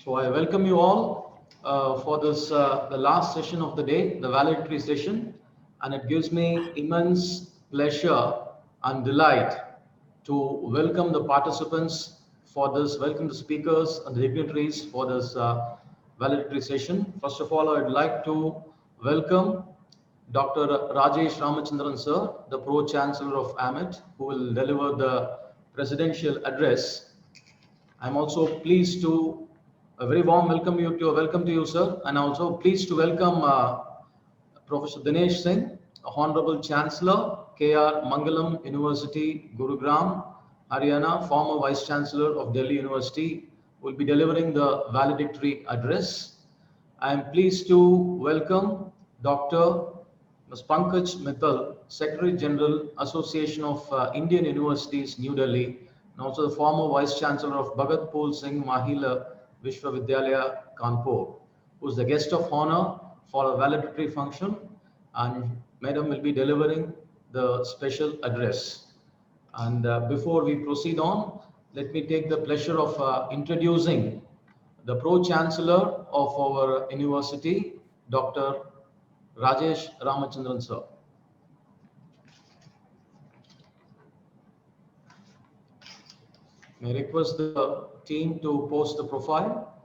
So I welcome you all for this the last session of the day, the valedictory session, and it gives me immense pleasure and delight to welcome the participants for this, welcome the speakers and the dignitaries for this valedictory session. First of all, I'd like to welcome Dr. Rajesh Ramachandran sir, the Pro Chancellor of AMET, who will deliver the presidential address. I'm also pleased to a very warm welcome to you, sir, and also pleased to welcome Professor Dinesh Singh, Honorable Chancellor, KR Mangalam University, Gurugram, Haryana, former Vice Chancellor of Delhi University, will be delivering the valedictory address. I am pleased to welcome Dr. Ms. Pankaj Mittal, Secretary General, Association of Indian Universities, New Delhi, and also the former Vice Chancellor of Bhagat Pol Singh Mahila Vishwavidyalaya, Kanpur, who is the guest of honor for a valedictory function, and Madam will be delivering the special address. And before we proceed on, let me take the pleasure of introducing the Pro-Chancellor of our university, Dr. Rajesh Ramachandran sir. May I request the team to post the profile.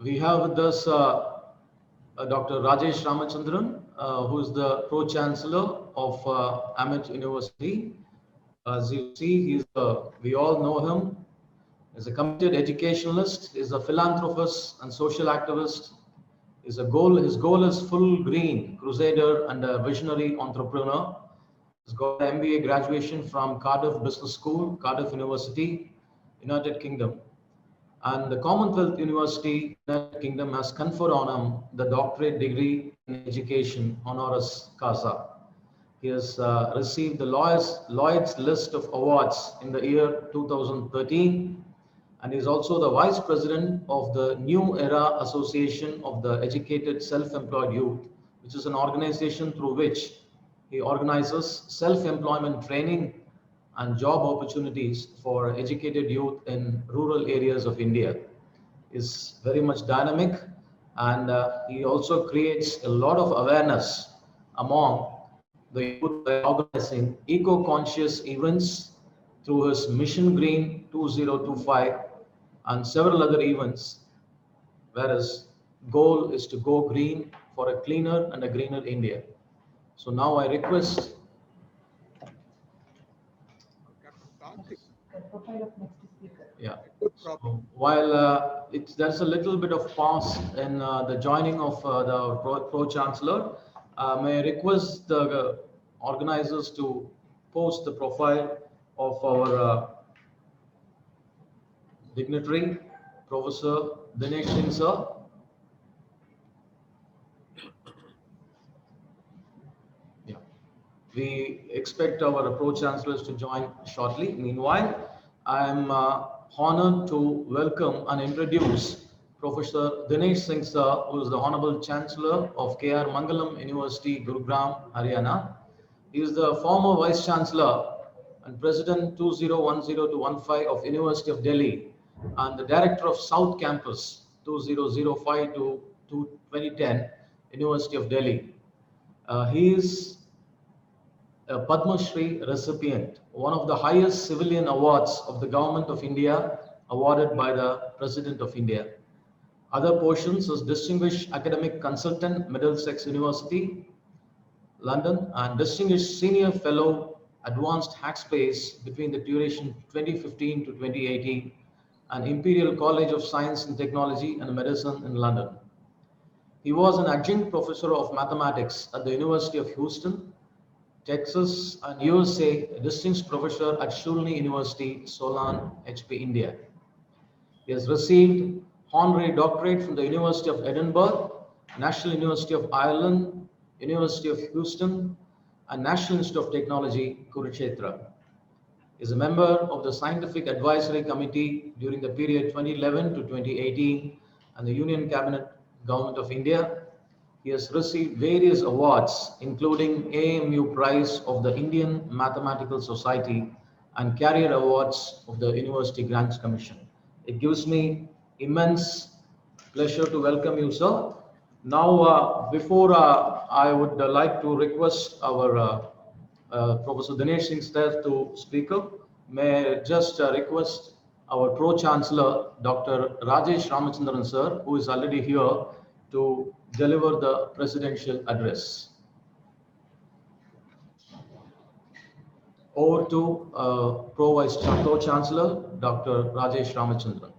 We have with us Dr. Rajesh Ramachandran, who is the Pro-Chancellor of AMET University. As you see, we all know him. He's a committed educationalist, he's a philanthropist and social activist. His goal is full green crusader and a visionary entrepreneur. He's got an MBA graduation from Cardiff Business School, Cardiff University, United Kingdom. And the Commonwealth University, United Kingdom, has conferred on him the doctorate degree in education honoris causa. He has received the Lloyd's list of awards in the year 2013, and is also the Vice President of the New Era Association of the Educated Self-Employed Youth, which is an organization through which he organizes self-employment training and job opportunities for educated youth in rural areas of India. Is very much dynamic, and he also creates a lot of awareness among the youth by organizing eco-conscious events through his Mission Green 2025 and several other events, where his goal is to go green for a cleaner and a greener India. So now I request yeah. So while there's a little bit of pause in the joining of the Pro-Chancellor, may I request the organizers to post the profile of our dignitary, Professor Dinesh Singh sir. Yeah. We expect our Pro-Chancellors to join shortly. Meanwhile, I am honored to welcome and introduce Professor Dinesh Singh sir, who is the Honorable Chancellor of KR Mangalam University, Gurugram, Haryana. He is the former Vice Chancellor and President 2010 to 15 of University of Delhi, and the Director of South Campus 2005 to 2010, University of Delhi. He is a Padma Shri recipient, one of the highest civilian awards of the Government of India, awarded by the President of India. Other portions is Distinguished Academic Consultant, Middlesex University, London, and Distinguished Senior Fellow, Advanced Hackspace between the duration 2015 to 2018, and Imperial College of Science and Technology and Medicine in London. He was an adjunct professor of mathematics at the University of Houston, Texas, and USA, a distinguished professor at Shulni University, Solan, HP, India. He has received honorary doctorate from the University of Edinburgh, National University of Ireland, University of Houston, and National Institute of Technology, Kurukshetra. He is a member of the Scientific Advisory Committee during the period 2011 to 2018 and the Union Cabinet Government of India. He has received various awards, including AMU Prize of the Indian Mathematical Society and Career Awards of the University Grants Commission. It gives me immense pleasure to welcome you, sir. Now, before I would like to request our Professor Dinesh Singh Seth to speak up, may I just request our Pro Chancellor, Dr. Rajesh Ramachandran, sir, who is already here to deliver the presidential address. Over to Pro Chancellor, Dr. Rajesh Ramachandran.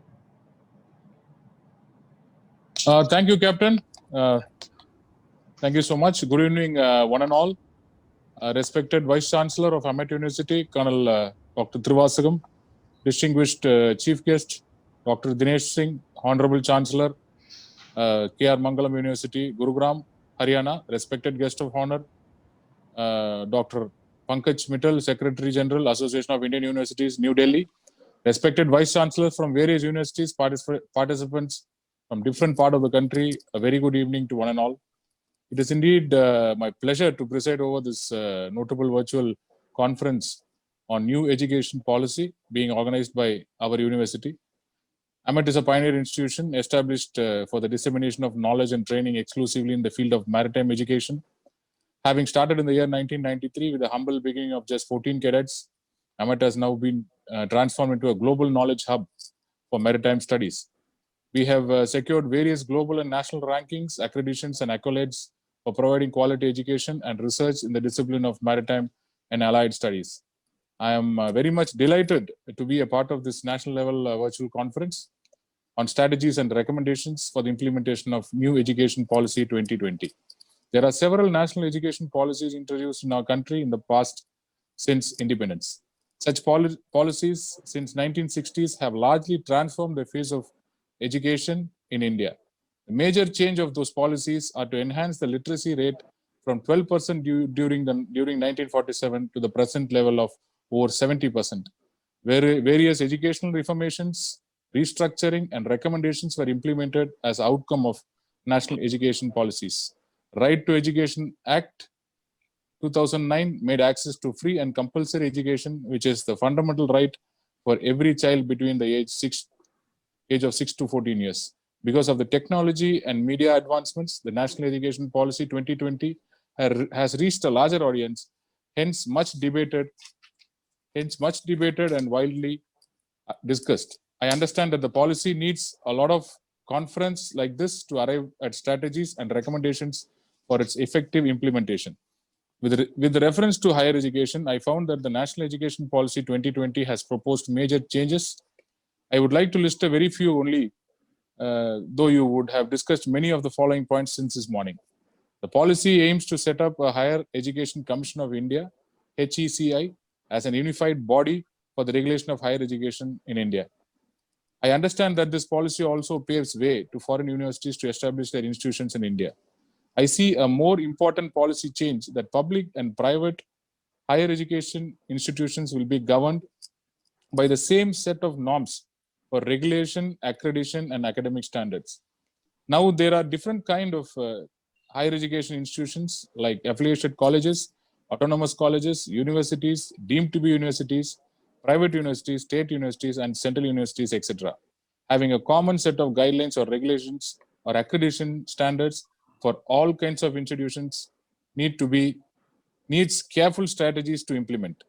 Thank you, Captain. Thank you so much. Good evening, one and all. Respected Vice Chancellor of AMET University, Colonel Dr. Trivasagam, distinguished Chief Guest, Dr. Dinesh Singh, Honorable Chancellor, K.R. Mangalam University, Gurugram, Haryana, respected Guest of Honor, Dr. Pankaj Mittal, Secretary General, Association of Indian Universities, New Delhi, respected Vice Chancellors from various universities, participants from different part of the country, a very good evening to one and all. It is indeed my pleasure to preside over this notable virtual conference on new education policy being organized by our university. AMET is a pioneer institution established for the dissemination of knowledge and training exclusively in the field of maritime education. Having started in the year 1993 with a humble beginning of just 14 cadets, AMET has now been transformed into a global knowledge hub for maritime studies. We have secured various global and national rankings, accreditations, and accolades for providing quality education and research in the discipline of maritime and allied studies. I am very much delighted to be a part of this national level virtual conference on strategies and recommendations for the implementation of new education policy 2020. There are several national education policies introduced in our country in the past since independence. Such policies since 1960s have largely transformed the face of education in India. The major change of those policies are to enhance the literacy rate from 12% during 1947 to the present level of over 70%. Various educational reformations, restructuring, and recommendations were implemented as outcome of national education policies. Right to Education Act 2009 made access to free and compulsory education, which is the fundamental right for every child between the age of 6 to 14 years. Because of the technology and media advancements, the National Education Policy 2020 has reached a larger audience, hence much debated and widely discussed. I understand that the policy needs a lot of conference like this to arrive at strategies and recommendations for its effective implementation. With reference to higher education, I found that the National Education Policy 2020 has proposed major changes. I would like to list a very few only, though you would have discussed many of the following points since this morning. The policy aims to set up a Higher Education Commission of India, HECI, as an unified body for the regulation of higher education in India. I understand that this policy also paves way to foreign universities to establish their institutions in India. I see a more important policy change that public and private higher education institutions will be governed by the same set of norms for regulation, accreditation, and academic standards. Now, there are different kind of higher education institutions like affiliated colleges, autonomous colleges, universities, deemed to be universities, private universities, state universities, and central universities, etc. Having a common set of guidelines or regulations or accreditation standards for all kinds of institutions needs careful strategies to implement.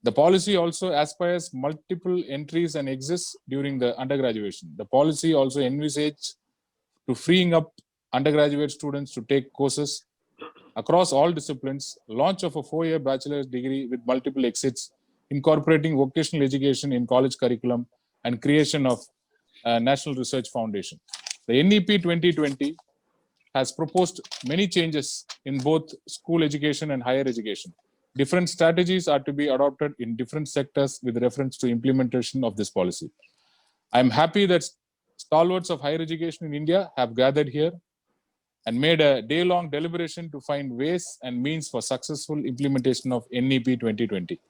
The policy also aspires multiple entries and exits during the undergraduation. The policy also envisages to freeing up undergraduate students to take courses across all disciplines, launch of a 4-year bachelor's degree with multiple exits, incorporating vocational education in college curriculum, and creation of a National Research Foundation. The NEP 2020 has proposed many changes in both school education and higher education. Different strategies are to be adopted in different sectors with reference to implementation of this policy. I am happy that stalwarts of higher education in India have gathered here and made a day-long deliberation to find ways and means for successful implementation of NEP 2020.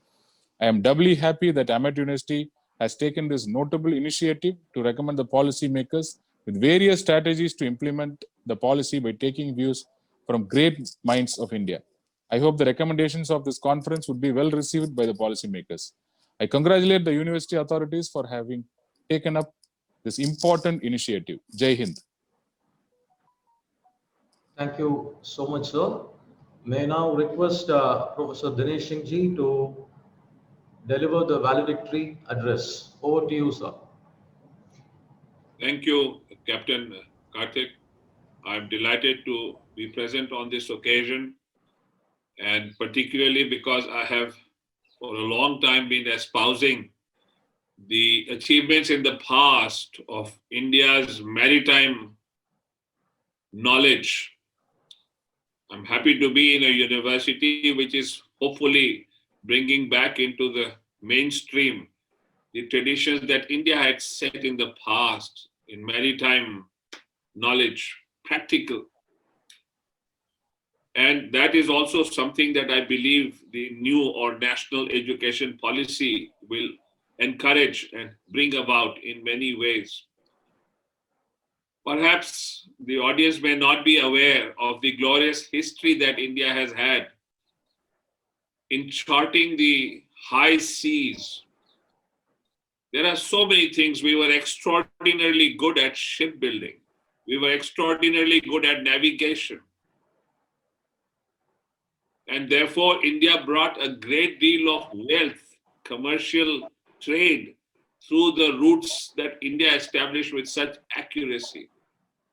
I am doubly happy that AMET University has taken this notable initiative to recommend the policy makers with various strategies to implement the policy by taking views from great minds of India. I hope the recommendations of this conference would be well received by the policymakers. I congratulate the university authorities for having taken up this important initiative. Jai Hind. Thank you so much, sir. May I now request Professor Dinesh Singh ji to deliver the valedictory address. Over to you, sir. Thank you, Captain Karthik. I'm delighted to be present on this occasion, and particularly because I have for a long time been espousing the achievements in the past of India's maritime knowledge. I'm happy to be in a university which is hopefully bringing back into the mainstream the traditions that India had set in the past in maritime knowledge, practical. And that is also something that I believe the new or national education policy will encourage and bring about in many ways. Perhaps the audience may not be aware of the glorious history that India has had in charting the high seas. There are so many things. We were extraordinarily good at shipbuilding. We were extraordinarily good at navigation. And therefore, India brought a great deal of wealth, commercial trade through the routes that India established with such accuracy.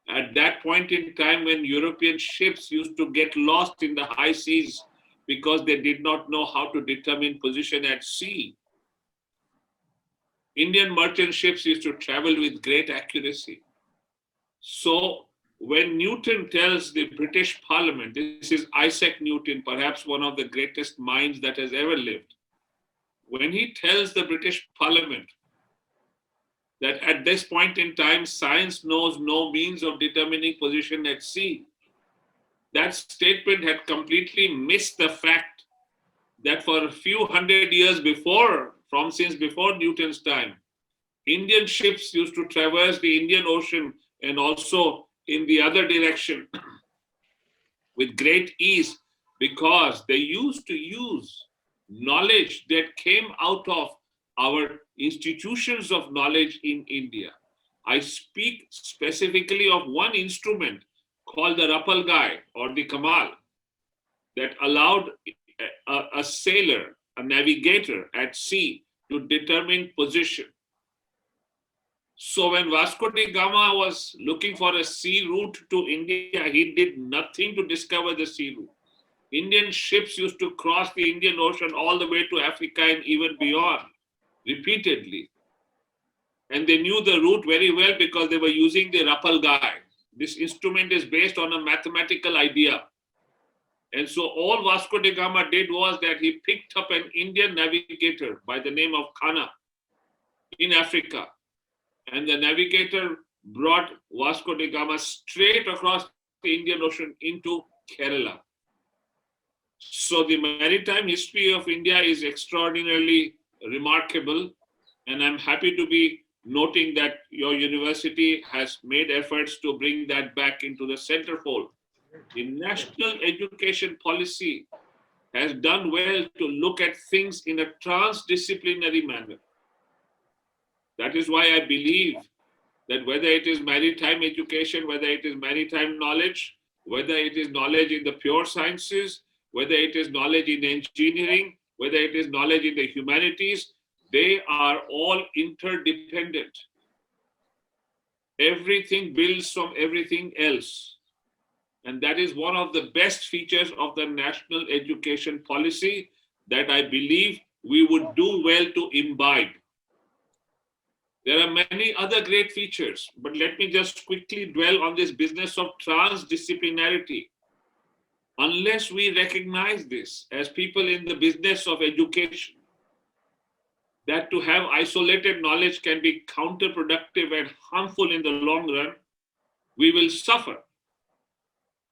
At that point in time, when European ships used to get lost in the high seas because they did not know how to determine position at sea, Indian merchant ships used to travel with great accuracy. So when Newton tells the British Parliament, this is Isaac Newton, perhaps one of the greatest minds that has ever lived, when he tells the British Parliament that at this point in time, science knows no means of determining position at sea, that statement had completely missed the fact that for a few hundred years before, since before Newton's time, Indian ships used to traverse the Indian Ocean and also in the other direction with great ease because they used to use knowledge that came out of our institutions of knowledge in India. I speak specifically of one instrument called the Rapalgai or the Kamal that allowed a sailor, a navigator at sea to determine position. So when Vasco da Gama was looking for a sea route to India, he did nothing to discover the sea route. Indian ships used to cross the Indian Ocean all the way to Africa and even beyond, repeatedly. And they knew the route very well because they were using the Rapalgai. This instrument is based on a mathematical idea. And so all Vasco da Gama did was that he picked up an Indian navigator by the name of Khana in Africa. And the navigator brought Vasco da Gama straight across the Indian Ocean into Kerala. So the maritime history of India is extraordinarily remarkable. And I'm happy to be noting that your university has made efforts to bring that back into the centerfold. The national education policy has done well to look at things in a transdisciplinary manner. That is why I believe that whether it is maritime education, whether it is maritime knowledge, whether it is knowledge in the pure sciences, whether it is knowledge in engineering, whether it is knowledge in the humanities, they are all interdependent. Everything builds from everything else. And that is one of the best features of the national education policy that I believe we would do well to imbibe. There are many other great features, but let me just quickly dwell on this business of transdisciplinarity. Unless we recognize this as people in the business of education, that to have isolated knowledge can be counterproductive and harmful in the long run, we will suffer.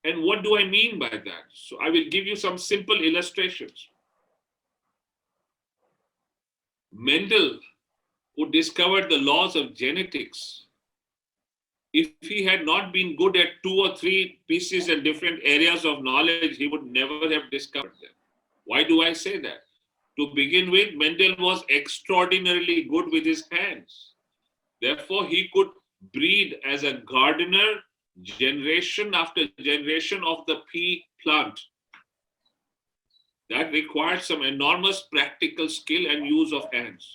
And what do I mean by that? So I will give you some simple illustrations. Mendel, who discovered the laws of genetics, if he had not been good at 2 or 3 pieces and different areas of knowledge, he would never have discovered them. Why do I say that? To begin with, Mendel was extraordinarily good with his hands. Therefore, he could breed as a gardener generation after generation of the pea plant. That required some enormous practical skill and use of hands.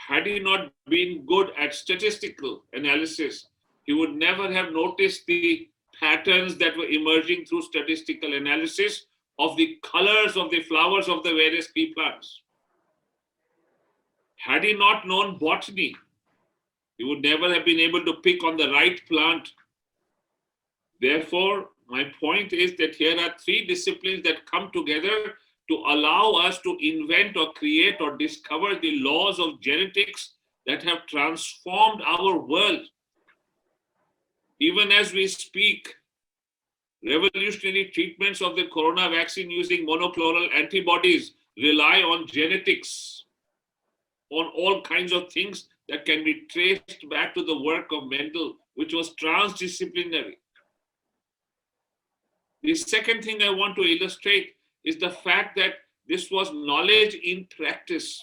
Had he not been good at statistical analysis, he would never have noticed the patterns that were emerging through statistical analysis of the colors of the flowers of the various pea plants. Had he not known botany, he would never have been able to pick on the right plant. Therefore, my point is that here are three disciplines that come together to allow us to invent or create or discover the laws of genetics that have transformed our world. Even as we speak, revolutionary treatments of the corona vaccine using monoclonal antibodies rely on genetics, on all kinds of things that can be traced back to the work of Mendel, which was transdisciplinary. The second thing I want to illustrate is the fact that this was knowledge in practice.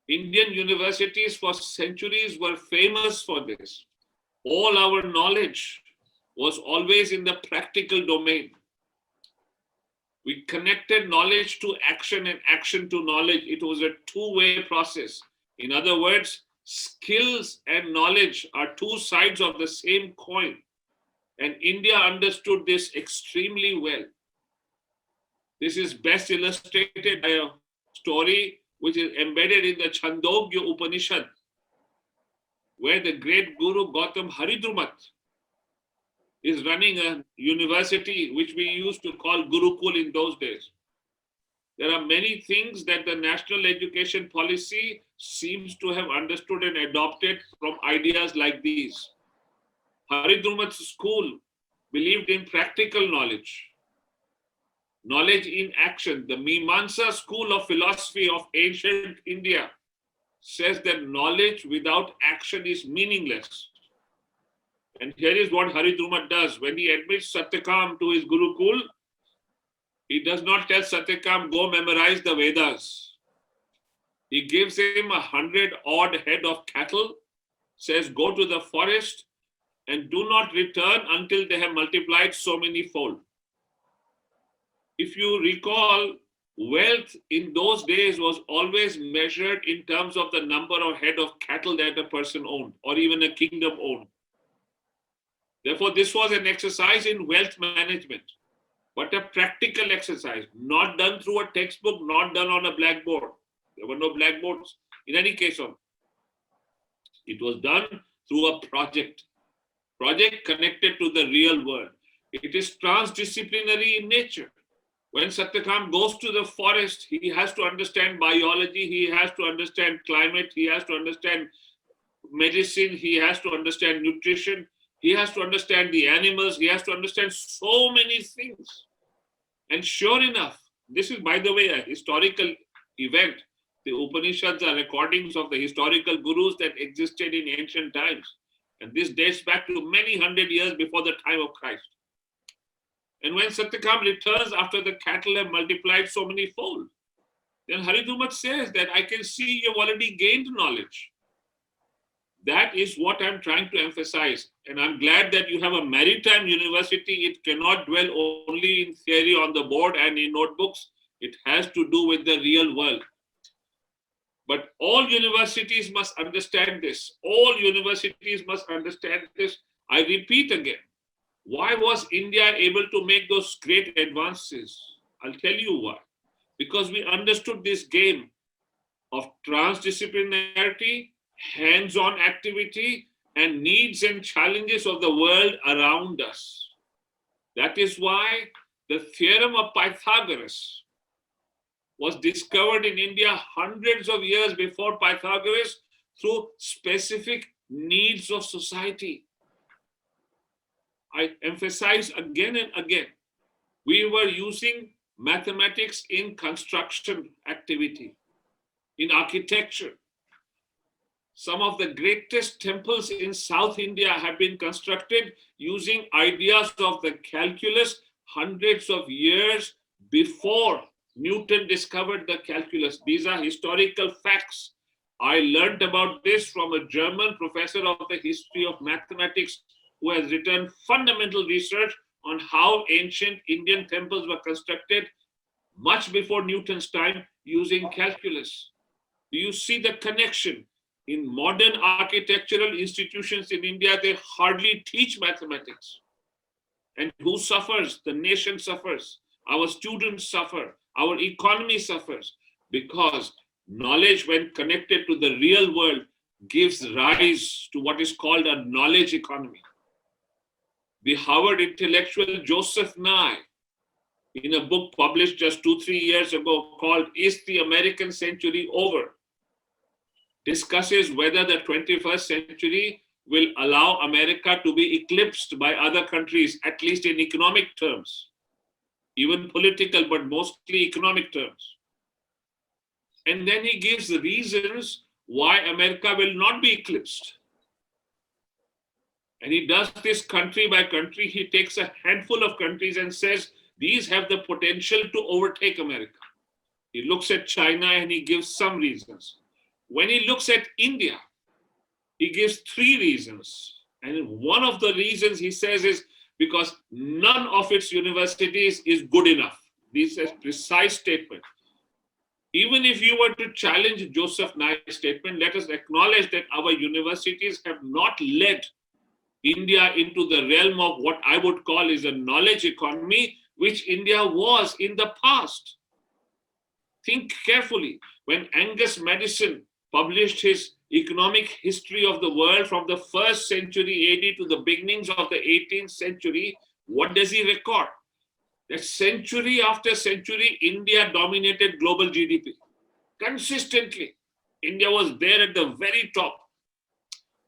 Indian universities for centuries were famous for this. All our knowledge was always in the practical domain. We connected knowledge to action and action to knowledge. It was a two-way process. In other words, skills and knowledge are two sides of the same coin. And India understood this extremely well. This is best illustrated by a story which is embedded in the Chandogya Upanishad, where the great Guru Gautam Haridrumat is running a university which we used to call Gurukul in those days. There are many things that the national education policy seems to have understood and adopted from ideas like these. Haridrumat's school believed in practical knowledge, knowledge in action. The Mimamsa school of philosophy of ancient India says that knowledge without action is meaningless. And here is what Haridrumat does. When he admits Satyakam to his Gurukul, he does not tell Satyakam, go memorize the Vedas. He gives him 100-odd head of cattle, says, go to the forest and do not return until they have multiplied so many fold. If you recall, wealth in those days was always measured in terms of the number of head of cattle that a person owned or even a kingdom owned. Therefore, this was an exercise in wealth management, but a practical exercise, not done through a textbook, not done on a blackboard. There were no blackboards in any case. It was done through a project connected to the real world. It is transdisciplinary in nature. When Satyakam goes to the forest, he has to understand biology, he has to understand climate, he has to understand medicine, he has to understand nutrition, he has to understand the animals, he has to understand so many things. And sure enough, this is, by the way, a historical event. The Upanishads are recordings of the historical gurus that existed in ancient times. And this dates back to many hundred years before the time of Christ. And when Satyakam returns after the cattle have multiplied so many fold, then Haridrumat says that I can see you've already gained knowledge. That is what I'm trying to emphasize. And I'm glad that you have a maritime university. It cannot dwell only in theory on the board and in notebooks. It has to do with the real world. But all universities must understand this. All universities must understand this. I repeat again. Why was India able to make those great advances? I'll tell you why. Because we understood this game of transdisciplinarity, hands-on activity, and needs and challenges of the world around us. That is why the theorem of Pythagoras was discovered in India hundreds of years before Pythagoras through specific needs of society. I emphasize again and again, we were using mathematics in construction activity, in architecture. Some of the greatest temples in South India have been constructed using ideas of the calculus hundreds of years before Newton discovered the calculus. These are historical facts. I learned about this from a German professor of the history of mathematics who has written fundamental research on how ancient Indian temples were constructed much before Newton's time using calculus. Do you see the connection? In modern architectural institutions in India, they hardly teach mathematics. And who suffers? The nation suffers. Our students suffer. Our economy suffers because knowledge, when connected to the real world, gives rise to what is called a knowledge economy. The Harvard intellectual Joseph Nye, in a book published just 2-3 years ago called Is the American Century Over?, discusses whether the 21st century will allow America to be eclipsed by other countries, at least in economic terms, even political, but mostly economic terms. And then he gives the reasons why America will not be eclipsed. And he does this country by country. He takes a handful of countries and says, these have the potential to overtake America. He looks at China and he gives some reasons. When he looks at India, he gives 3 reasons. And one of the reasons he says is because none of its universities is good enough. This is a precise statement. Even if you were to challenge Joseph Nye's statement, let us acknowledge that our universities have not led India into the realm of what I would call is a knowledge economy, which India was in the past. Think carefully. When Angus Madison published his economic history of the world from the 1st century AD to the beginnings of the 18th century, what does he record? That century after century, India dominated global GDP. Consistently, India was there at the very top.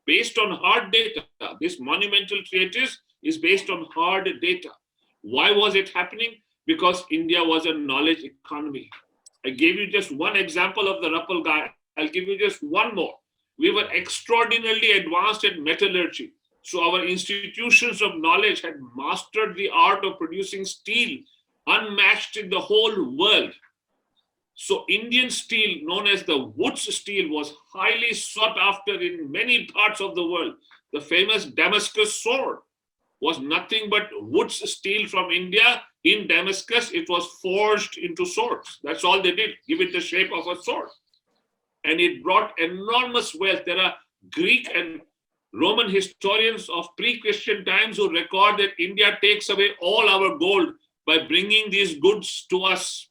Based on hard data, this monumental treatise is based on hard data. Why was it happening? Because India was a knowledge economy. I gave you just one example of the Rappel guy. I'll give you just one more. We were extraordinarily advanced in metallurgy. So our institutions of knowledge had mastered the art of producing steel, unmatched in the whole world. So Indian steel, known as the Woods steel, was highly sought after in many parts of the world. The famous Damascus sword was nothing but Woods steel from India. In Damascus, it was forged into swords. That's all they did, give it the shape of a sword. And it brought enormous wealth. There are Greek and Roman historians of pre-Christian times who record that India takes away all our gold by bringing these goods to us.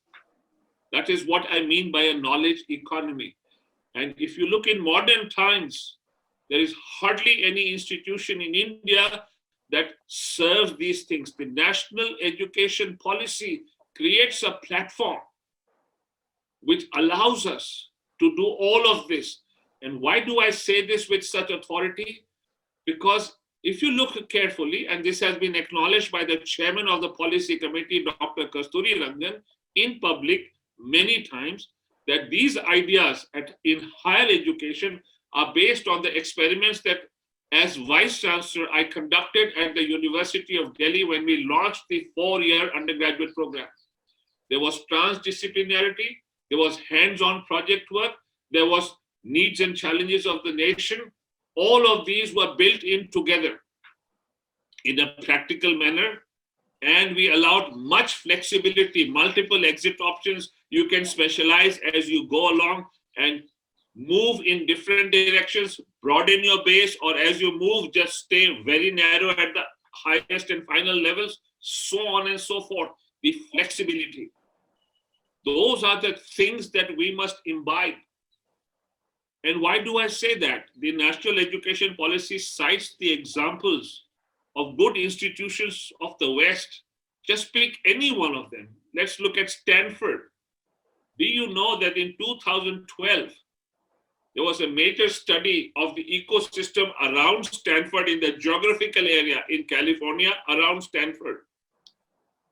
That is what I mean by a knowledge economy. And if you look in modern times, there is hardly any institution in India that serves these things. The national education policy creates a platform which allows us to do all of this. And why do I say this with such authority? Because if you look carefully, and this has been acknowledged by the chairman of the policy committee, Dr. Kasturi Rangan, in public many times, that these ideas in higher education are based on the experiments that as Vice Chancellor I conducted at the University of Delhi when we launched the 4-year undergraduate program. There was transdisciplinarity, there was hands-on project work, there was needs and challenges of the nation. All of these were built in together in a practical manner, and we allowed much flexibility, multiple exit options. You can specialize as you go along and move in different directions, broaden your base, or as you move, just stay very narrow at the highest and final levels, so on and so forth. The flexibility. Those are the things that we must imbibe. And why do I say that? The national education policy cites the examples of good institutions of the West. Just pick any one of them. Let's look at Stanford. Do you know that in 2012, there was a major study of the ecosystem around Stanford in the geographical area in California around Stanford?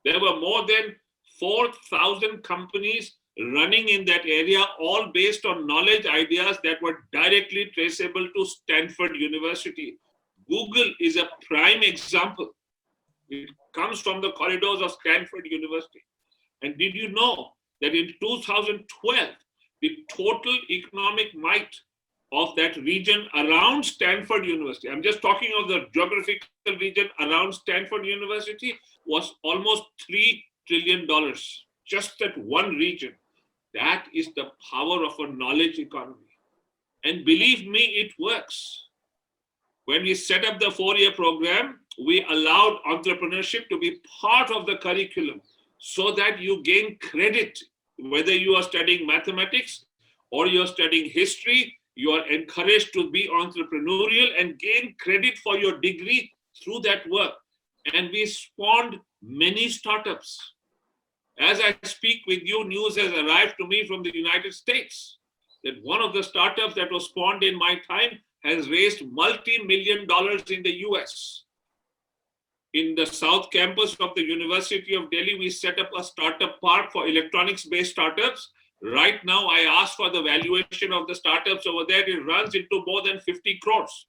There were more than 4,000 companies running in that area, all based on knowledge ideas that were directly traceable to Stanford University. Google is a prime example. It comes from the corridors of Stanford University. And did you know that in 2012, the total economic might of that region around Stanford University, I'm just talking of the geographical region around Stanford University, was almost $3 trillion, just that one region. That is the power of a knowledge economy. And believe me, it works. When we set up the 4-year program, we allowed entrepreneurship to be part of the curriculum so that you gain credit, whether you are studying mathematics or you're studying history, you are encouraged to be entrepreneurial and gain credit for your degree through that work. And we spawned many startups. As I speak with you, news has arrived to me from the United States that one of the startups that was spawned in my time has raised multi-million dollars in the US. In the South Campus of the University of Delhi, we set up a startup park for electronics-based startups. Right now, I asked for the valuation of the startups over there. It runs into more than 50 crores.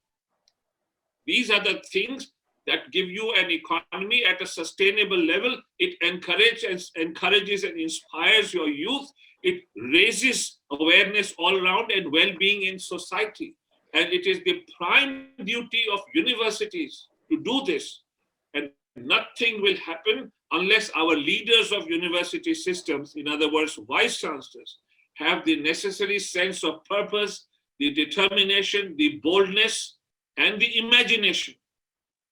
These are the things that give you an economy at a sustainable level. It encourages and inspires your youth. It raises awareness all around and well-being in society. And it is the prime duty of universities to do this. And nothing will happen unless our leaders of university systems, in other words, vice chancellors, have the necessary sense of purpose, the determination, the boldness, and the imagination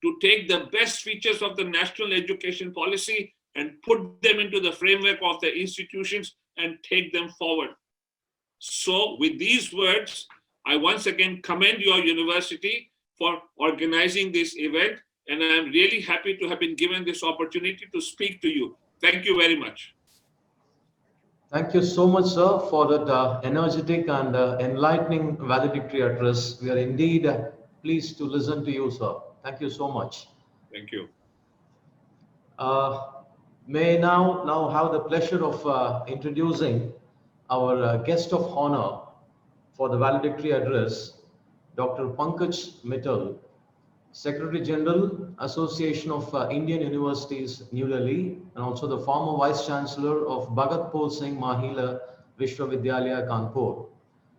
to take the best features of the national education policy and put them into the framework of the institutions and take them forward. So with these words, I once again commend your university for organizing this event, and I'm really happy to have been given this opportunity to speak to you. Thank you very much. Thank you so much, sir, for that energetic and enlightening valedictory address. We are indeed pleased to listen to you, sir. Thank you so much. Thank you. May now have the pleasure of introducing our guest of honor for the valedictory address, Dr. Pankaj Mittal, Secretary General, Association of Indian Universities, New Delhi, and also the former Vice Chancellor of Bhagat Singh Mahila Vishwavidyalaya, Kanpur.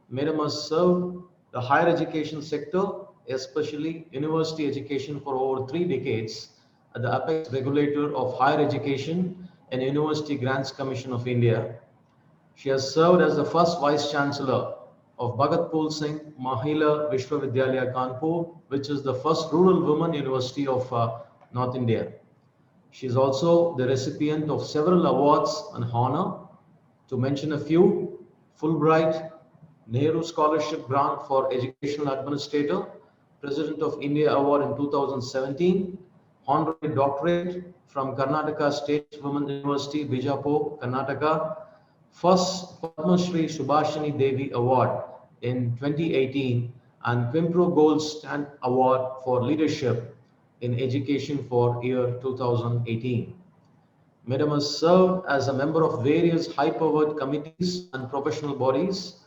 Madam has served the higher education sector, especially university education, for over 3 decades at the apex regulator of higher education and University Grants Commission of India. She has served as the first Vice Chancellor of Bhagat Singh Mahila Vishwavidyalaya, Kanpur, which is the first rural women university of North India. She is also the recipient of several awards and honor. To mention a few: Fulbright, Nehru Scholarship Grant for Educational Administrator, President of India Award in 2017, Honorary Doctorate from Karnataka State Women University, Bijapur, Karnataka, first Padma Shri Subhashini Devi Award in 2018, and Quimpro Gold Stand Award for Leadership in Education for year 2018. Madam has served as a member of various high-powered committees and professional bodies,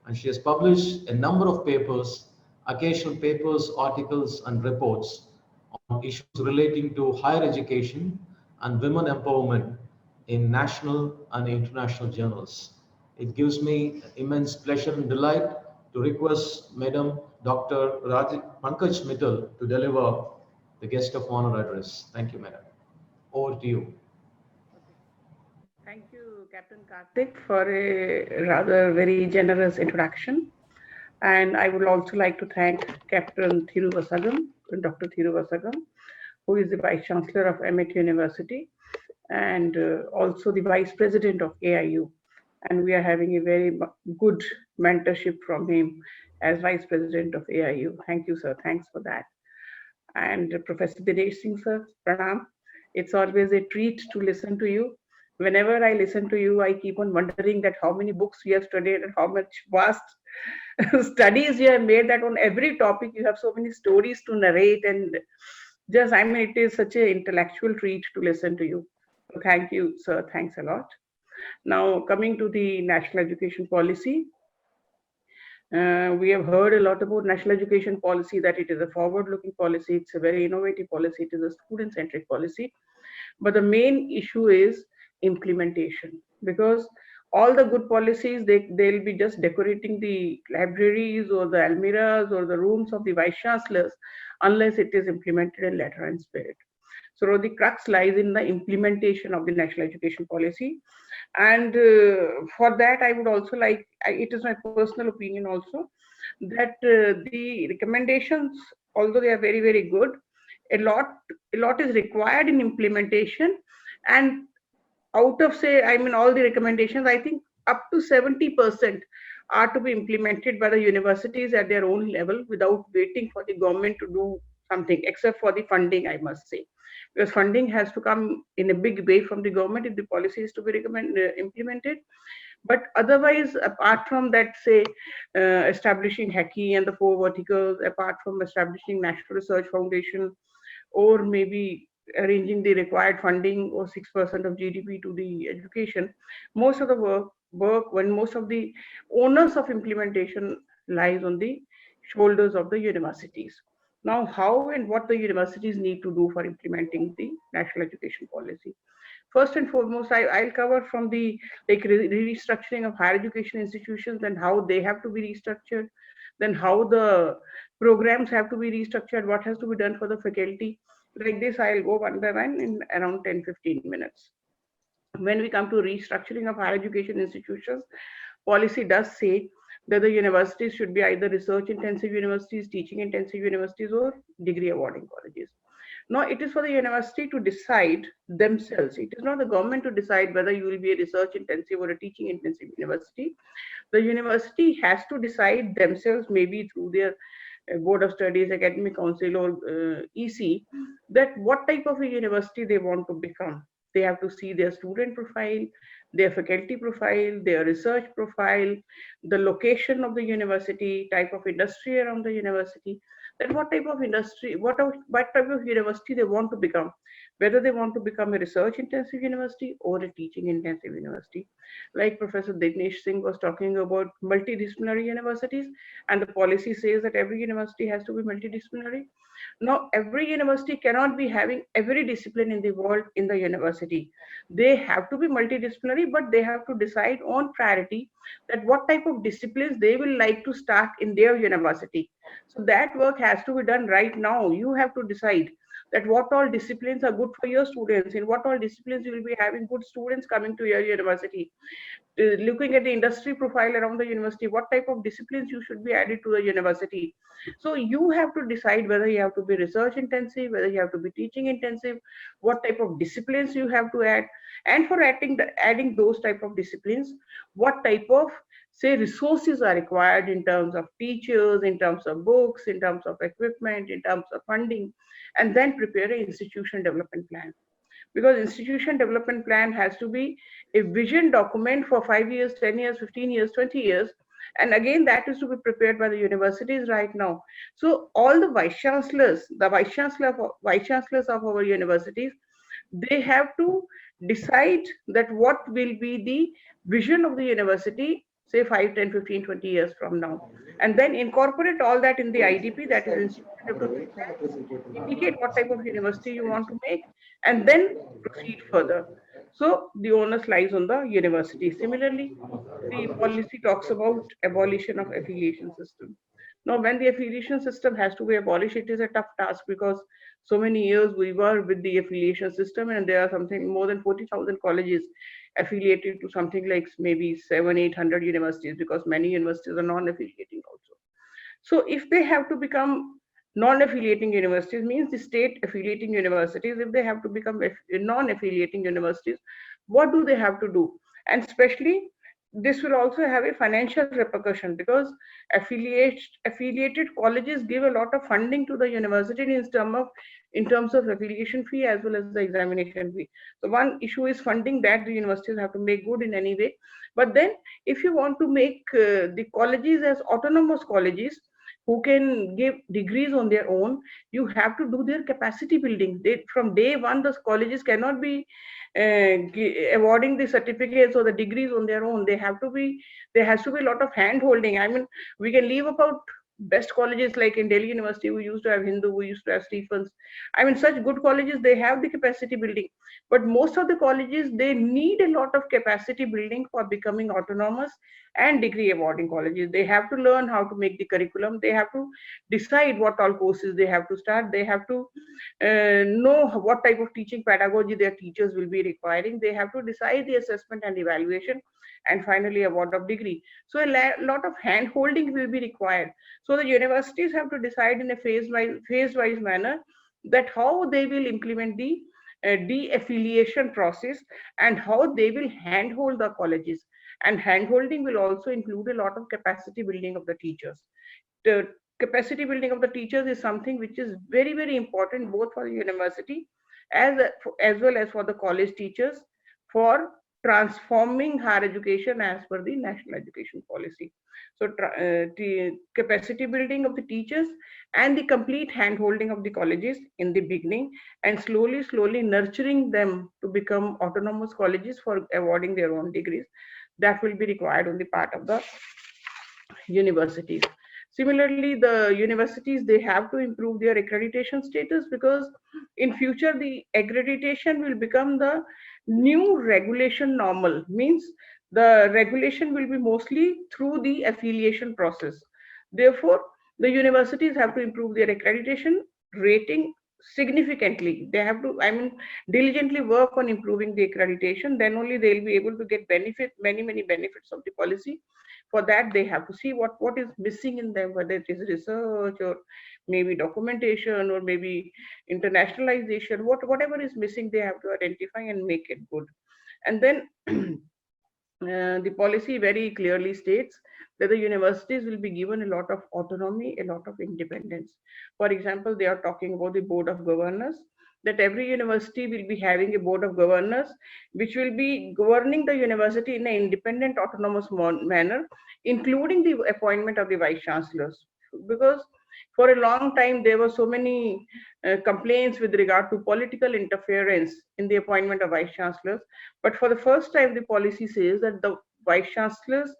and she has published a number of papers, occasional papers, articles, and reports on issues relating to higher education and women empowerment in national and international journals. It gives me immense pleasure and delight to request Madam Dr. Pankaj Mittal to deliver the guest of honor address. Thank you, Madam. Over to you. Thank you, Captain Karthik, for a rather very generous introduction. And I would also like to thank Captain Thiruvasagam, Dr. Thiruvasagam, who is the Vice Chancellor of AMET University and also the Vice President of AIU. And we are having a very good mentorship from him as Vice President of AIU. Thank you, sir. Thanks for that. And Professor Dinesh Singh, sir, pranam. It's always a treat to listen to you. Whenever I listen to you, I keep on wondering that how many books you have studied and how much vast studies you have made, that on every topic you have so many stories to narrate, and just, I mean, it is such an intellectual treat to listen to you. So thank you, sir. Thanks a lot. Now, coming to the national education policy, we have heard a lot about national education policy, that it is a forward-looking policy, it's a very innovative policy, it is a student-centric policy. But the main issue is implementation, because all the good policies, they'll be just decorating the libraries or the almirahs or the rooms of the vice chancellors unless it is implemented in letter and spirit. So the crux lies in the implementation of the national education policy. And for that, I would also like, it is my personal opinion also, that the recommendations, although they are very, very good, a lot is required in implementation. And out of, say, I mean, all the recommendations, I think up to 70% are to be implemented by the universities at their own level without waiting for the government to do something, except for the funding, I must say. Because funding has to come in a big way from the government if the policy is to be implemented. But otherwise, apart from that, say, establishing HACCI and the 4 verticals, apart from establishing National Research Foundation, or maybe arranging the required funding or 6% of GDP to the education, most of the work when most of the onus of implementation lies on the shoulders of the universities. Now, how and what the universities need to do for implementing the national education policy? First and foremost, I'll cover from the restructuring of higher education institutions and how they have to be restructured, then how the programs have to be restructured, what has to be done for the faculty. Like this, I'll go one by one in around 10-15 minutes. When we come to restructuring of higher education institutions, policy does say that the universities should be either research intensive universities, teaching intensive universities, or degree awarding colleges. Now, it is for the university to decide themselves. It is not the government to decide whether you will be a research intensive or a teaching intensive university. The university has to decide themselves, maybe through their Board of Studies, Academic Council, or EC, that what type of a university they want to become. They have to see their student profile, their faculty profile, their research profile, the location of the university, type of industry around the university, then what type of industry, what type of university they want to become, whether they want to become a research intensive university or a teaching intensive university. Like Professor Dignesh Singh was talking about multidisciplinary universities, and the policy says that every university has to be multidisciplinary. Now, every university cannot be having every discipline in the world in the university. They have to be multidisciplinary, but they have to decide on priority that what type of disciplines they will like to start in their university. So that work has to be done right now. You have to decide that what all disciplines are good for your students, in what all disciplines you will be having good students coming to your university. Looking at the industry profile around the university, what type of disciplines you should be added to the university. So you have to decide whether you have to be research intensive, whether you have to be teaching intensive, what type of disciplines you have to add, and for adding those type of disciplines, what type of, say, resources are required in terms of teachers, in terms of books, in terms of equipment, in terms of funding, and then prepare an institution development plan. Because institution development plan has to be a vision document for 5 years, 10 years, 15 years, 20 years. And again, that is to be prepared by the universities right now. So all the vice chancellors, vice chancellors of our universities, they have to decide that what will be the vision of the university, say 5, 10, 15, 20 years from now, and then incorporate all that in the IDP, that is institution development plan, indicate what type of university you want to make, and then proceed further. So the onus lies on the university. Similarly, the policy talks about abolition of affiliation system. Now, when the affiliation system has to be abolished, it is a tough task because so many years we were with the affiliation system, and there are something more than 40,000 colleges affiliated to something like maybe 700-800 universities, because many universities are non-affiliating also. So if they have to become non-affiliating universities, means the state affiliating universities, if they have to become non-affiliating universities, what do they have to do? And especially, this will also have a financial repercussion, because affiliated colleges give a lot of funding to the university in terms of affiliation fee as well as the examination fee. So one issue is funding that the universities have to make good in any way. But then if you want to make the colleges as autonomous colleges who can give degrees on their own, you have to do their capacity building. From day one, the colleges cannot be awarding the certificates or the degrees on their own. There has to be a lot of hand holding. I mean, we can leave about best colleges like in Delhi University, we used to have Hindu, we used to have Stephens. I mean, such good colleges, they have the capacity building. But most of the colleges, they need a lot of capacity building for becoming autonomous and degree awarding colleges. They have to learn how to make the curriculum. They have to decide what all courses they have to start. They have to know what type of teaching pedagogy their teachers will be requiring. They have to decide the assessment and evaluation, and finally award of degree. So a lot of hand holding will be required. So the universities have to decide in a phase-wise manner that how they will implement the de-affiliation process and how they will handhold the colleges. And handholding will also include a lot of capacity building of the teachers. The capacity building of the teachers is something which is very, very important both for the university as well as for the college teachers for transforming higher education as per the national education policy. So the capacity building of the teachers and the complete hand-holding of the colleges in the beginning, and slowly nurturing them to become autonomous colleges for awarding their own degrees, that will be required on the part of the universities. Similarly, the universities, they have to improve their accreditation status, because in future the accreditation will become the new regulation normal. Means the regulation will be mostly through the affiliation process. Therefore, the universities have to improve their accreditation rating significantly. They have to, I mean, diligently work on improving the accreditation. Then only they'll be able to get many benefits of the policy. For that, they have to see what is missing in them, whether it is research or maybe documentation or maybe internationalization. Whatever is missing, they have to identify and make it good. And then the policy very clearly states that the universities will be given a lot of autonomy, a lot of independence. For example, they are talking about the board of governors, that every university will be having a board of governors which will be governing the university in an independent, autonomous manner, including the appointment of the vice chancellors. Because for a long time there were so many complaints with regard to political interference in the appointment of vice chancellors. But for the first time, the policy says that the vice chancellors,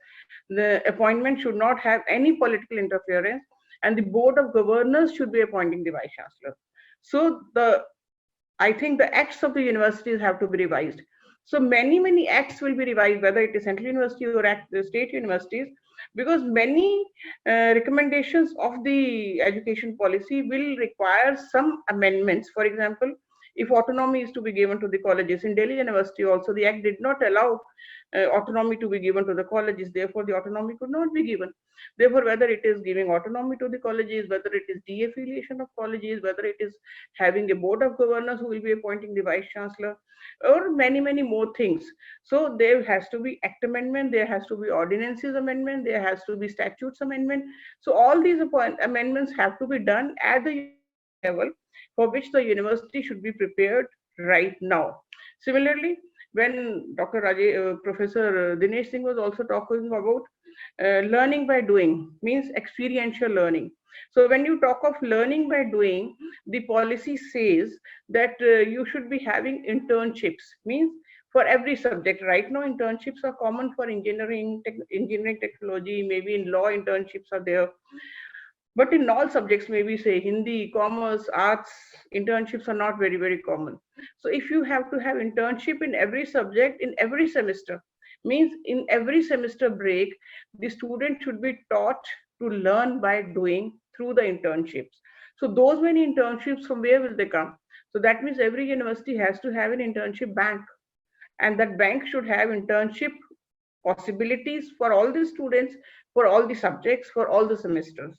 the appointment should not have any political interference, and the board of governors should be appointing the vice chancellor. So I think the acts of the universities have to be revised. So many acts will be revised, whether it is central university or state universities, because many recommendations of the education policy will require some amendments. For example, if autonomy is to be given to the colleges, in Delhi University also the act did not allow autonomy to be given to the colleges, therefore the autonomy could not be given. Therefore, whether it is giving autonomy to the colleges, whether it is de-affiliation of colleges, whether it is having a board of governors who will be appointing the vice chancellor, or many more things. So there has to be act amendment, there has to be ordinances amendment, there has to be statutes amendment. So all these amendments have to be done at the university level, for which the university should be prepared right now. Similarly, when Professor Dinesh Singh was also talking about learning by doing, means experiential learning. So when you talk of learning by doing, the policy says that you should be having internships, means for every subject. Right now, internships are common for engineering, technology, maybe in law internships are there. But in all subjects, maybe say Hindi, commerce, arts, internships are not very common. So if you have to have internship in every subject in every semester, means in every semester break, the student should be taught to learn by doing through the internships. So those many internships, from where will they come? So that means every university has to have an internship bank, and that bank should have internship possibilities for all the students, for all the subjects, for all the semesters.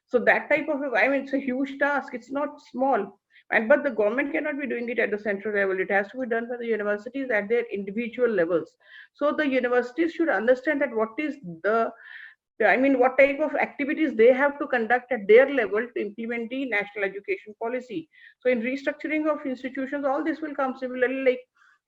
So that type of, I mean, it's a huge task. It's not small. But the government cannot be doing it at the central level. It has to be done by the universities at their individual levels. So the universities should understand that what is what type of activities they have to conduct at their level to implement the national education policy. So in restructuring of institutions, all this will come. Similarly, like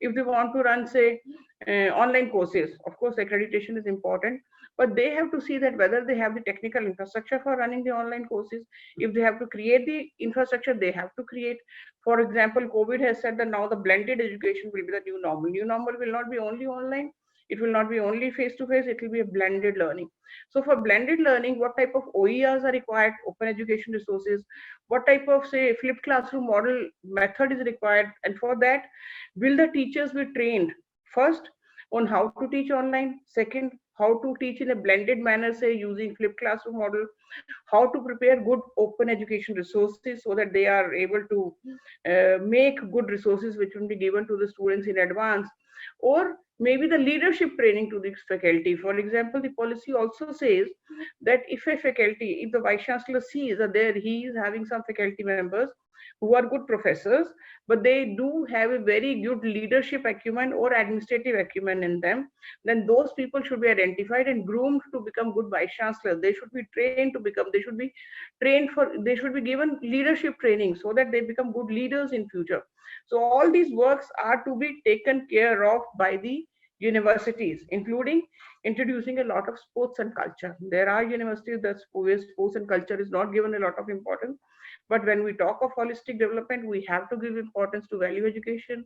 if they want to run, say, online courses, of course, accreditation is important, but they have to see that whether they have the technical infrastructure for running the online courses. If they have to create the infrastructure, they have to create. For example, COVID has said that now the blended education will be the new normal. New normal will not be only online. It will not be only face-to-face, it will be a blended learning. So for blended learning, what type of OERs are required, open education resources, what type of, say, flipped classroom model method is required, and for that, will the teachers be trained first on how to teach online, second, how to teach in a blended manner, say using flipped classroom model, how to prepare good open education resources so that they are able to make good resources which will be given to the students in advance, or maybe the leadership training to the faculty. For example, the policy also says that if a faculty, if the vice chancellor sees that there he is having some faculty members who are good professors, but they do have a very good leadership acumen or administrative acumen in them, then those people should be identified and groomed to become good vice chancellors. They should be trained to become, they should be trained for, they should be given leadership training so that they become good leaders in future. So all these works are to be taken care of by the universities, including introducing a lot of sports and culture. There are universities that where sports and culture is not given a lot of importance, but when we talk of holistic development, we have to give importance to value education,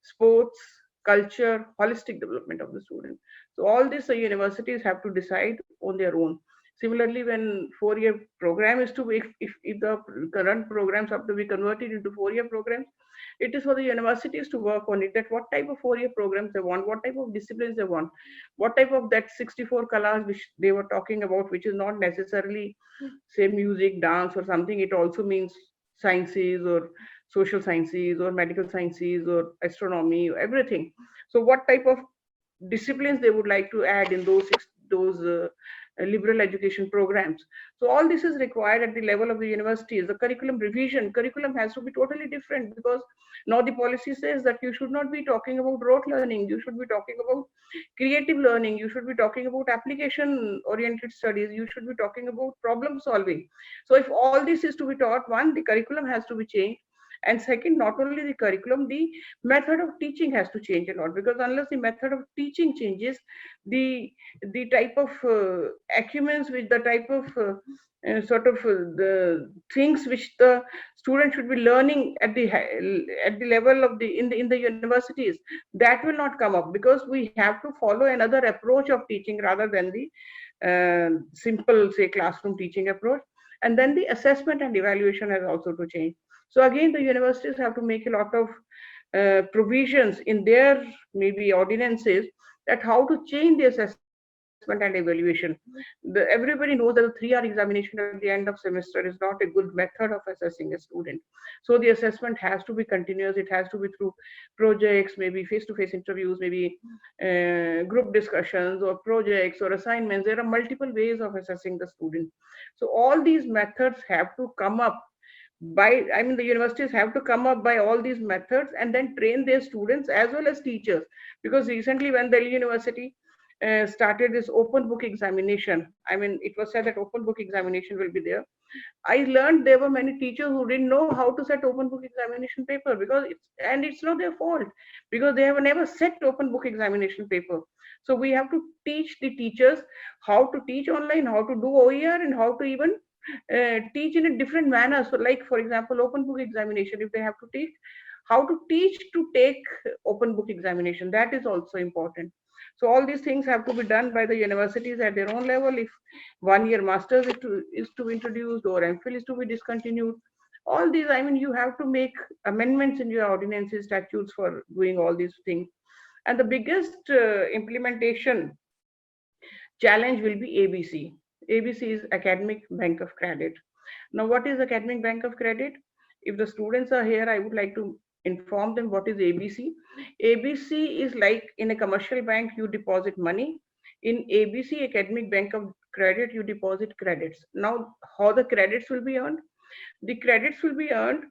sports, culture, holistic development of the student. So all this the universities have to decide on their own. Similarly, when 4-year program is to be, if the current programs have to be converted into 4-year programs, it is for the universities to work on it, that what type of 4-year programs they want, what type of disciplines they want, what type of that 64 colors which they were talking about, which is not necessarily say music, dance or something. It also means sciences or social sciences or medical sciences or astronomy or everything. So what type of disciplines they would like to add in those liberal education programs. So all this is required at the level of the universities. The curriculum revision, curriculum has to be totally different, because now the policy says that you should not be talking about rote learning, you should be talking about creative learning, you should be talking about application oriented studies, you should be talking about problem solving. So if all this is to be taught, one, the curriculum has to be changed, and second, not only the curriculum, the method of teaching has to change a lot, because unless the method of teaching changes, the type of acumens, which the type of the things which the student should be learning at the level of the in the universities, that will not come up, because we have to follow another approach of teaching rather than the simple, say, classroom teaching approach. And then the assessment and evaluation has also to change. So again, the universities have to make a lot of provisions in their maybe ordinances, that how to change the assessment and evaluation. Everybody knows that the 3-hour examination at the end of semester is not a good method of assessing a student. So the assessment has to be continuous. It has to be through projects, maybe face-to-face interviews, maybe group discussions or projects or assignments. There are multiple ways of assessing the student. So all these methods have to come up by, I mean, the universities have to come up by all these methods and then train their students as well as teachers. Because recently when Delhi University started this open book examination, I mean, it was said that open book examination will be there. I learned there were many teachers who didn't know how to set open book examination paper, because it's not their fault, because they have never set open book examination paper. So we have to teach the teachers how to teach online, how to do OER, and how to even teach in a different manner. So like, for example, open book examination, if they have to teach, how to teach to take open book examination, that is also important. So all these things have to be done by the universities at their own level. If 1-year masters is to be introduced, or MPhil is to be discontinued, all these, I mean, you have to make amendments in your ordinances, statutes for doing all these things. And the biggest implementation challenge will be ABC. ABC is Academic Bank of Credit. Now, what is Academic Bank of Credit? If the students are here, I would like to inform them what is ABC. ABC is like in a commercial bank, you deposit money. In ABC, Academic Bank of Credit, you deposit credits. Now, how the credits will be earned? The credits will be earned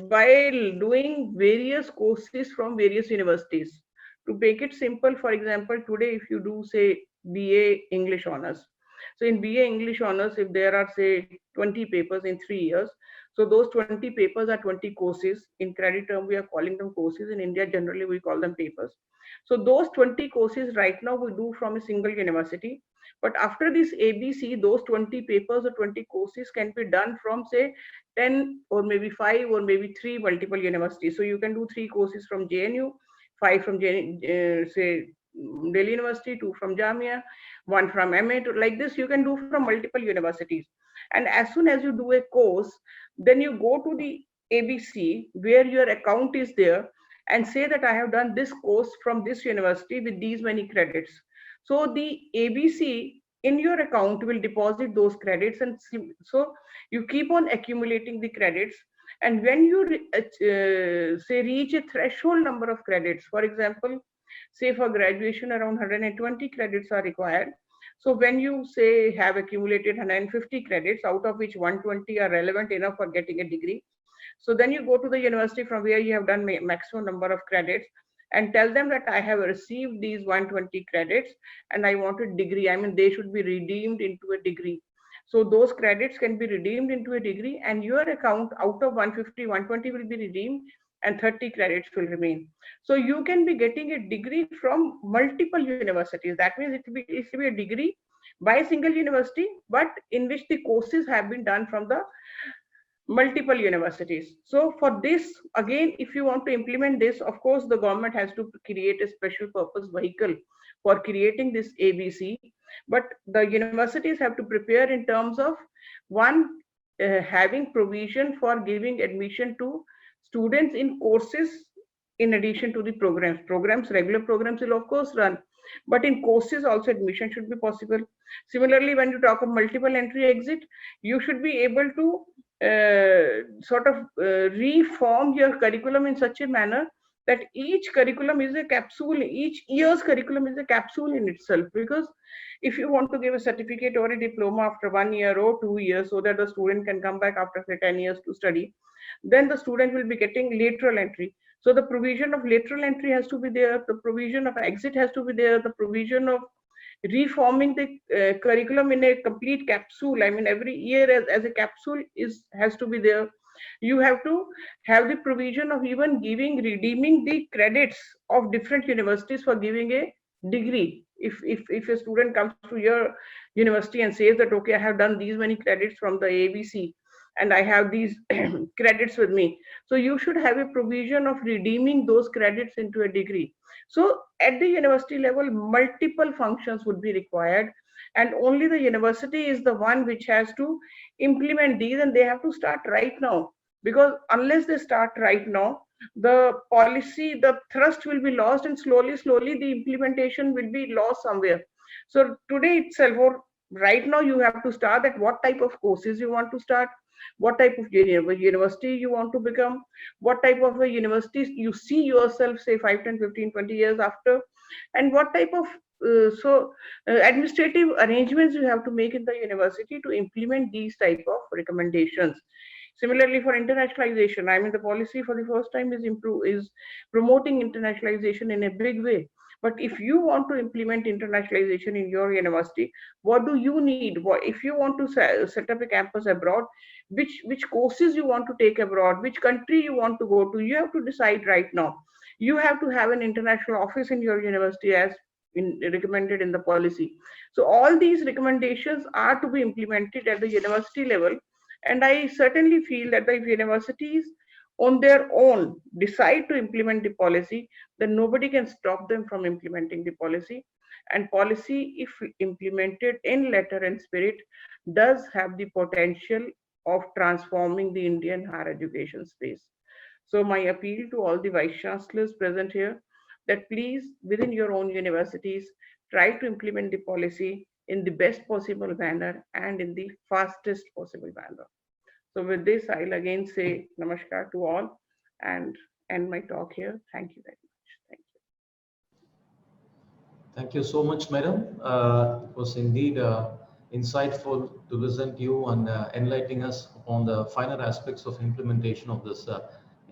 by doing various courses from various universities. To make it simple, for example, today if you do, say, BA English honors. So in BA English honors, if there are, say, 20 papers in 3 years, so those 20 papers are 20 courses. In credit term, we are calling them courses. In India, generally, we call them papers. So those 20 courses right now we do from a single university. But after this ABC, those 20 papers or 20 courses can be done from, say, 10 or maybe 5 or maybe 3 multiple universities. So you can do 3 courses from JNU, 5 from say Delhi University, 2 from Jamia, 1 from AMET. Like this, you can do from multiple universities. And as soon as you do a course, then you go to the ABC where your account is there and say that I have done this course from this university with these many credits. So the ABC in your account will deposit those credits, and so you keep on accumulating the credits. And when you say reach a threshold number of credits, for example, say for graduation around 120 credits are required. So when you say have accumulated 150 credits, out of which 120 are relevant enough for getting a degree, so then you go to the university from where you have done maximum number of credits and tell them that I have received these 120 credits and I want a degree. I mean, they should be redeemed into a degree. So those credits can be redeemed into a degree, and your account out of 150, 120 will be redeemed and 30 credits will remain. So you can be getting a degree from multiple universities. That means it will be a degree by a single university, but in which the courses have been done from the multiple universities. So for this, again, if you want to implement this, of course, the government has to create a special purpose vehicle for creating this ABC. But the universities have to prepare in terms of one, having provision for giving admission to students in courses in addition to the programs. Regular programs will of course run, but in courses also admission should be possible. Similarly, when you talk of multiple entry exit, you should be able to sort of reform your curriculum in such a manner that each curriculum is a capsule, each year's curriculum is a capsule in itself. Because if you want to give a certificate or a diploma after 1 year or 2 years, so that the student can come back after say 10 years to study, then the student will be getting lateral entry. So the provision of lateral entry has to be there, the provision of exit has to be there, the provision of reforming the curriculum in a complete capsule. I mean, every year as a capsule has to be there. You have to have the provision of even redeeming the credits of different universities for giving a degree. If a student comes to your university and says that, okay, I have done these many credits from the ABC and I have these credits with me, so you should have a provision of redeeming those credits into a degree. So at the university level, multiple functions would be required, and only the university is the one which has to implement these, and they have to start right now. Because unless they start right now, the policy, the thrust will be lost, and slowly the implementation will be lost somewhere. So today itself, or right now, you have to start that what type of courses you want to start, what type of university you want to become, what type of a university you see yourself, say 5, 10, 15, 20 years after, and what type of administrative arrangements you have to make in the university to implement these type of recommendations. Similarly, for internationalization, I mean, the policy for the first time is promoting internationalization in a big way. But if you want to implement internationalization in your university, what do you need? If you want to set up a campus abroad, which courses you want to take abroad, which country you want to go to, you have to decide right now. You have to have an international office in your university as recommended in the policy. So all these recommendations are to be implemented at the university level. And I certainly feel that if universities on their own decide to implement the policy, then nobody can stop them from implementing the policy. And policy, if implemented in letter and spirit, does have the potential of transforming the Indian higher education space. So my appeal to all the vice chancellors present here, that please, within your own universities, try to implement the policy in the best possible manner and in the fastest possible manner. So with this, I'll again say namaskar to all and end my talk here. Thank you very much. Thank you. Thank you so much, madam. It was indeed insightful to listen to you and enlightening us on the finer aspects of implementation of this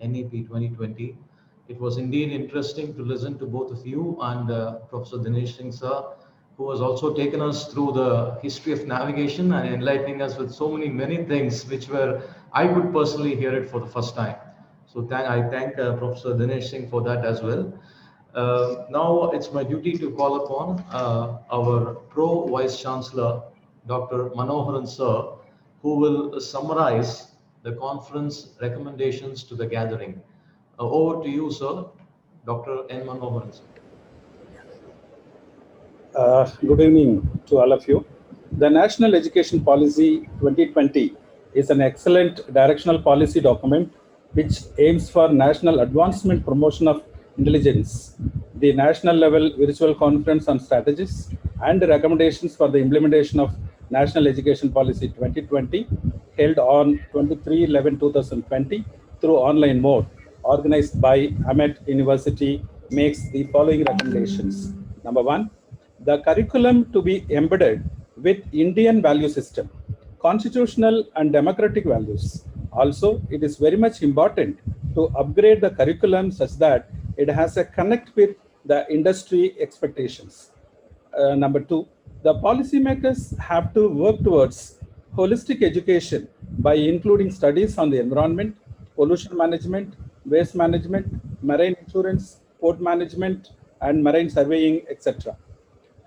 NEP 2020. It was indeed interesting to listen to both of you and Professor Dinesh Singh sir, who has also taken us through the history of navigation and enlightening us with so many things which were, I could personally hear it for the first time. So I thank Professor Dinesh Singh for that as well. Now it's my duty to call upon our Pro Vice Chancellor, Dr. Manoharan sir, who will summarize the conference recommendations to the gathering. Over to you, sir, Dr. N. Manoharan sir. Good evening to all of you. The National Education Policy 2020 is an excellent directional policy document which aims for national advancement promotion of intelligence, the national level virtual conference on strategies and recommendations for the implementation of National Education Policy 2020 held on 23/11/2020 through online mode organized by AMET University makes the following recommendations. Number one, the curriculum to be embedded with Indian value system, constitutional and democratic values. Also, it is very much important to upgrade the curriculum such that it has a connect with the industry expectations. Number two, the policymakers have to work towards holistic education by including studies on the environment, pollution management, waste management, marine insurance, port management, and marine surveying, etc.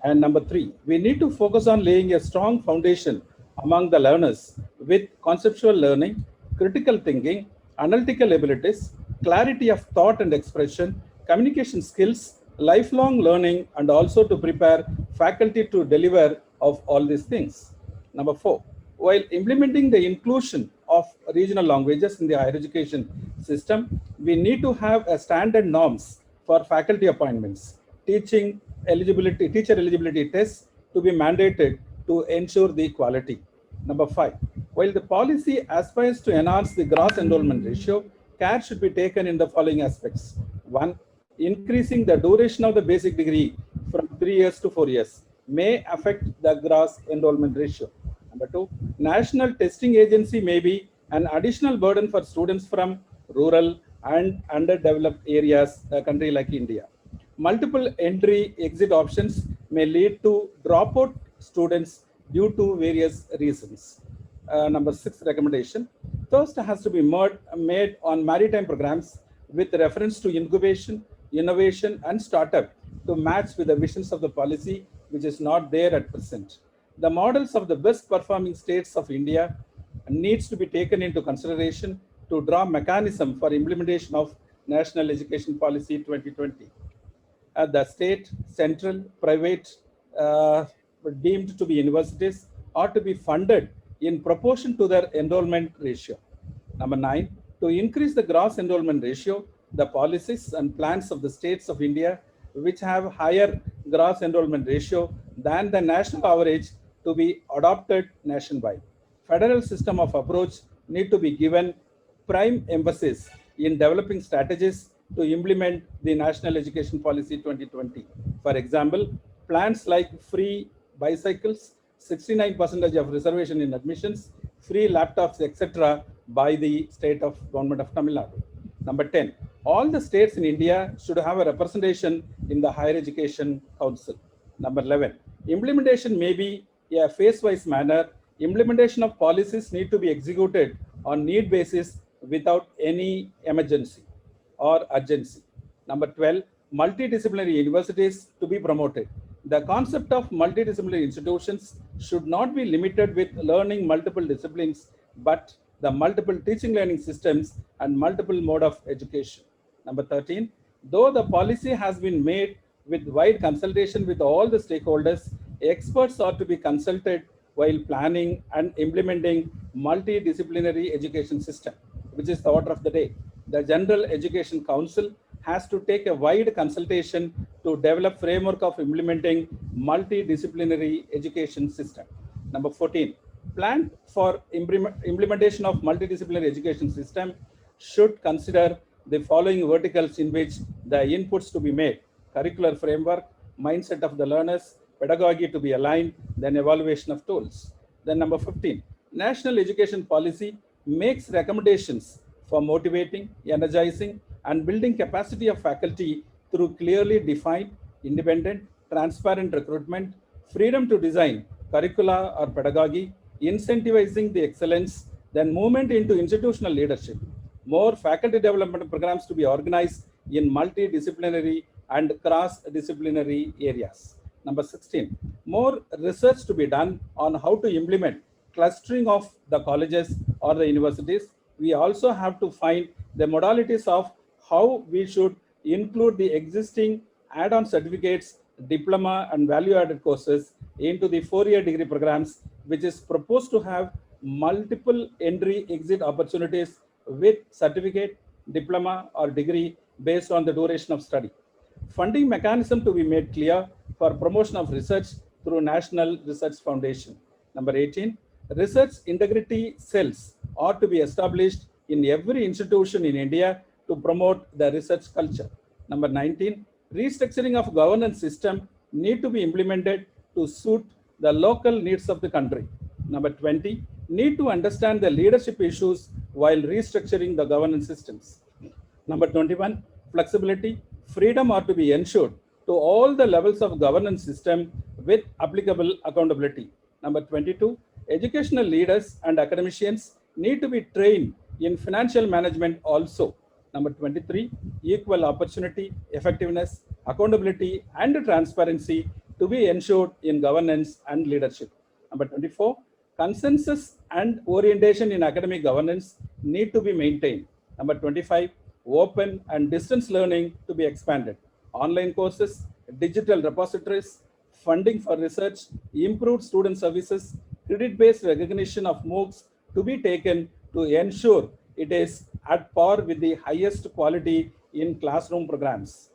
And number three, we need to focus on laying a strong foundation among the learners with conceptual learning, critical thinking, analytical abilities, clarity of thought and expression, communication skills, lifelong learning, and also to prepare faculty to deliver of all these things. Number four, while implementing the inclusion of regional languages in the higher education system, we need to have a standard norms for faculty appointments, teacher eligibility tests to be mandated to ensure the quality. Number five, while the policy aspires to enhance the gross enrollment ratio, care should be taken in the following aspects. One, increasing the duration of the basic degree from 3 years to 4 years may affect the gross enrollment ratio. Number two, national testing agency may be an additional burden for students from rural and underdeveloped areas, a country like India. Multiple entry exit options may lead to dropout students due to various reasons. Number six recommendation, first has to be made on maritime programs with reference to incubation, innovation, and startup to match with the visions of the policy, which is not there at present. The models of the best performing states of India needs to be taken into consideration to draw mechanism for implementation of National Education Policy 2020. The state, central, private deemed to be universities ought to be funded in proportion to their enrollment ratio. Number nine, to increase the gross enrollment ratio, the policies and plans of the states of India which have higher gross enrollment ratio than the national average to be adopted nationwide. Federal system of approach need to be given prime emphasis in developing strategies to implement the National Education Policy 2020. For example, plans like free bicycles, 69% of reservation in admissions, free laptops, etc. by the state of government of Tamil Nadu. Number 10, all the states in India should have a representation in the Higher Education Council. Number 11, implementation may be a phase-wise manner. Implementation of policies need to be executed on need basis without any emergency or urgency. Number 12, multidisciplinary universities to be promoted. The concept of multidisciplinary institutions should not be limited with learning multiple disciplines, but the multiple teaching learning systems and multiple mode of education. Number 13, though the policy has been made with wide consultation with all the stakeholders, experts are to be consulted while planning and implementing multidisciplinary education system, which is the order of the day. The General Education Council has to take a wide consultation to develop framework of implementing multidisciplinary education system. Number 14, plan for implementation of multidisciplinary education system should consider the following verticals in which the inputs to be made: curricular framework, mindset of the learners, pedagogy to be aligned, then evaluation of tools. Then number 15, National Education Policy makes recommendations for motivating, energizing, and building capacity of faculty through clearly defined, independent, transparent recruitment, freedom to design curricula or pedagogy, incentivizing the excellence, then movement into institutional leadership. More faculty development programs to be organized in multidisciplinary and cross-disciplinary areas. Number 16, more research to be done on how to implement clustering of the colleges or the universities. We also have to find the modalities of how we should include the existing add-on certificates diploma and value-added courses into the 4-year degree programs, which is proposed to have multiple entry-exit opportunities with certificate, diploma, or degree based on the duration of study. Funding mechanism to be made clear for promotion of research through National Research Foundation. Number 18, research integrity cells ought to be established in every institution in India to promote the research culture. Number 19, restructuring of governance system need to be implemented to suit the local needs of the country. Number 20, need to understand the leadership issues while restructuring the governance systems. Number 21, flexibility, freedom are to be ensured to all the levels of governance system with applicable accountability. Number 22, educational leaders and academicians need to be trained in financial management also. Number 23, equal opportunity, effectiveness, accountability, and transparency to be ensured in governance and leadership. Number 24, consensus and orientation in academic governance need to be maintained. Number 25, open and distance learning to be expanded. Online courses, digital repositories, funding for research, improved student services, credit-based recognition of MOOCs to be taken to ensure it is at par with the highest quality in classroom programs.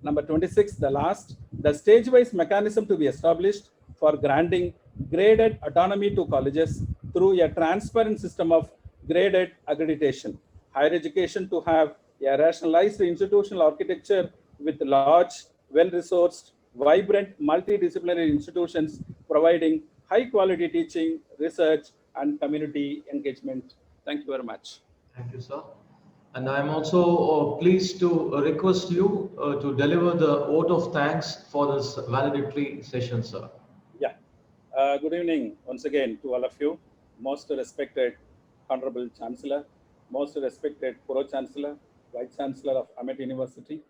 Number 26, the last, the stage-wise mechanism to be established for granting graded autonomy to colleges through a transparent system of graded accreditation. Higher education to have a rationalized institutional architecture with large, well-resourced, vibrant, multidisciplinary institutions providing high-quality teaching, research, and community engagement. Thank you very much. Thank you, sir. And I'm also pleased to request you to deliver the vote of thanks for this valedictory session, sir. Yeah. Good evening once again to all of you. Most respected Honorable Chancellor, most respected Pro-Chancellor, Vice Chancellor of AMET University,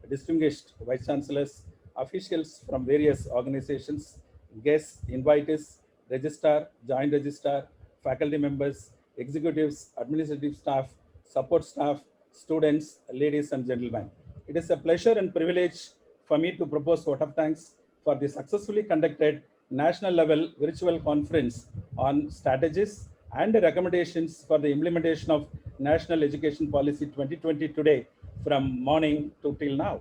distinguished Vice Chancellors, officials from various organizations, guests, invitees, registrar, joint registrar, faculty members, executives, administrative staff, support staff, students, ladies and gentlemen. It is a pleasure and privilege for me to propose vote of thanks for the successfully conducted national level virtual conference on strategies and recommendations for the implementation of National Education Policy 2020 today from morning to till now.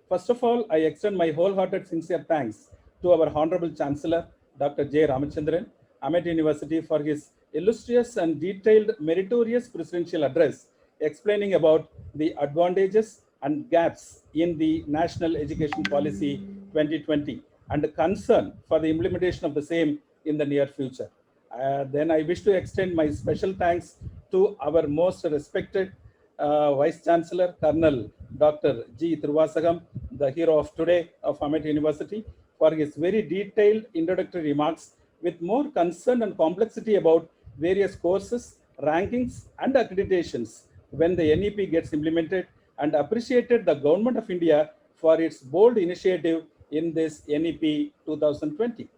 First of all, I extend my wholehearted sincere thanks to our Honorable Chancellor, Dr. J. Ramachandran, AMET University, for his illustrious and detailed meritorious presidential address explaining about the advantages and gaps in the National Education Policy 2020 and the concern for the implementation of the same in the near future. Then I wish to extend my special thanks to our most respected Vice Chancellor, Colonel Dr. G. Thiruvasagam, the hero of today of AMET University, for his very detailed introductory remarks with more concern and complexity about various courses, rankings, and accreditations when the NEP gets implemented, and appreciated the Government of India for its bold initiative in this NEP 2020.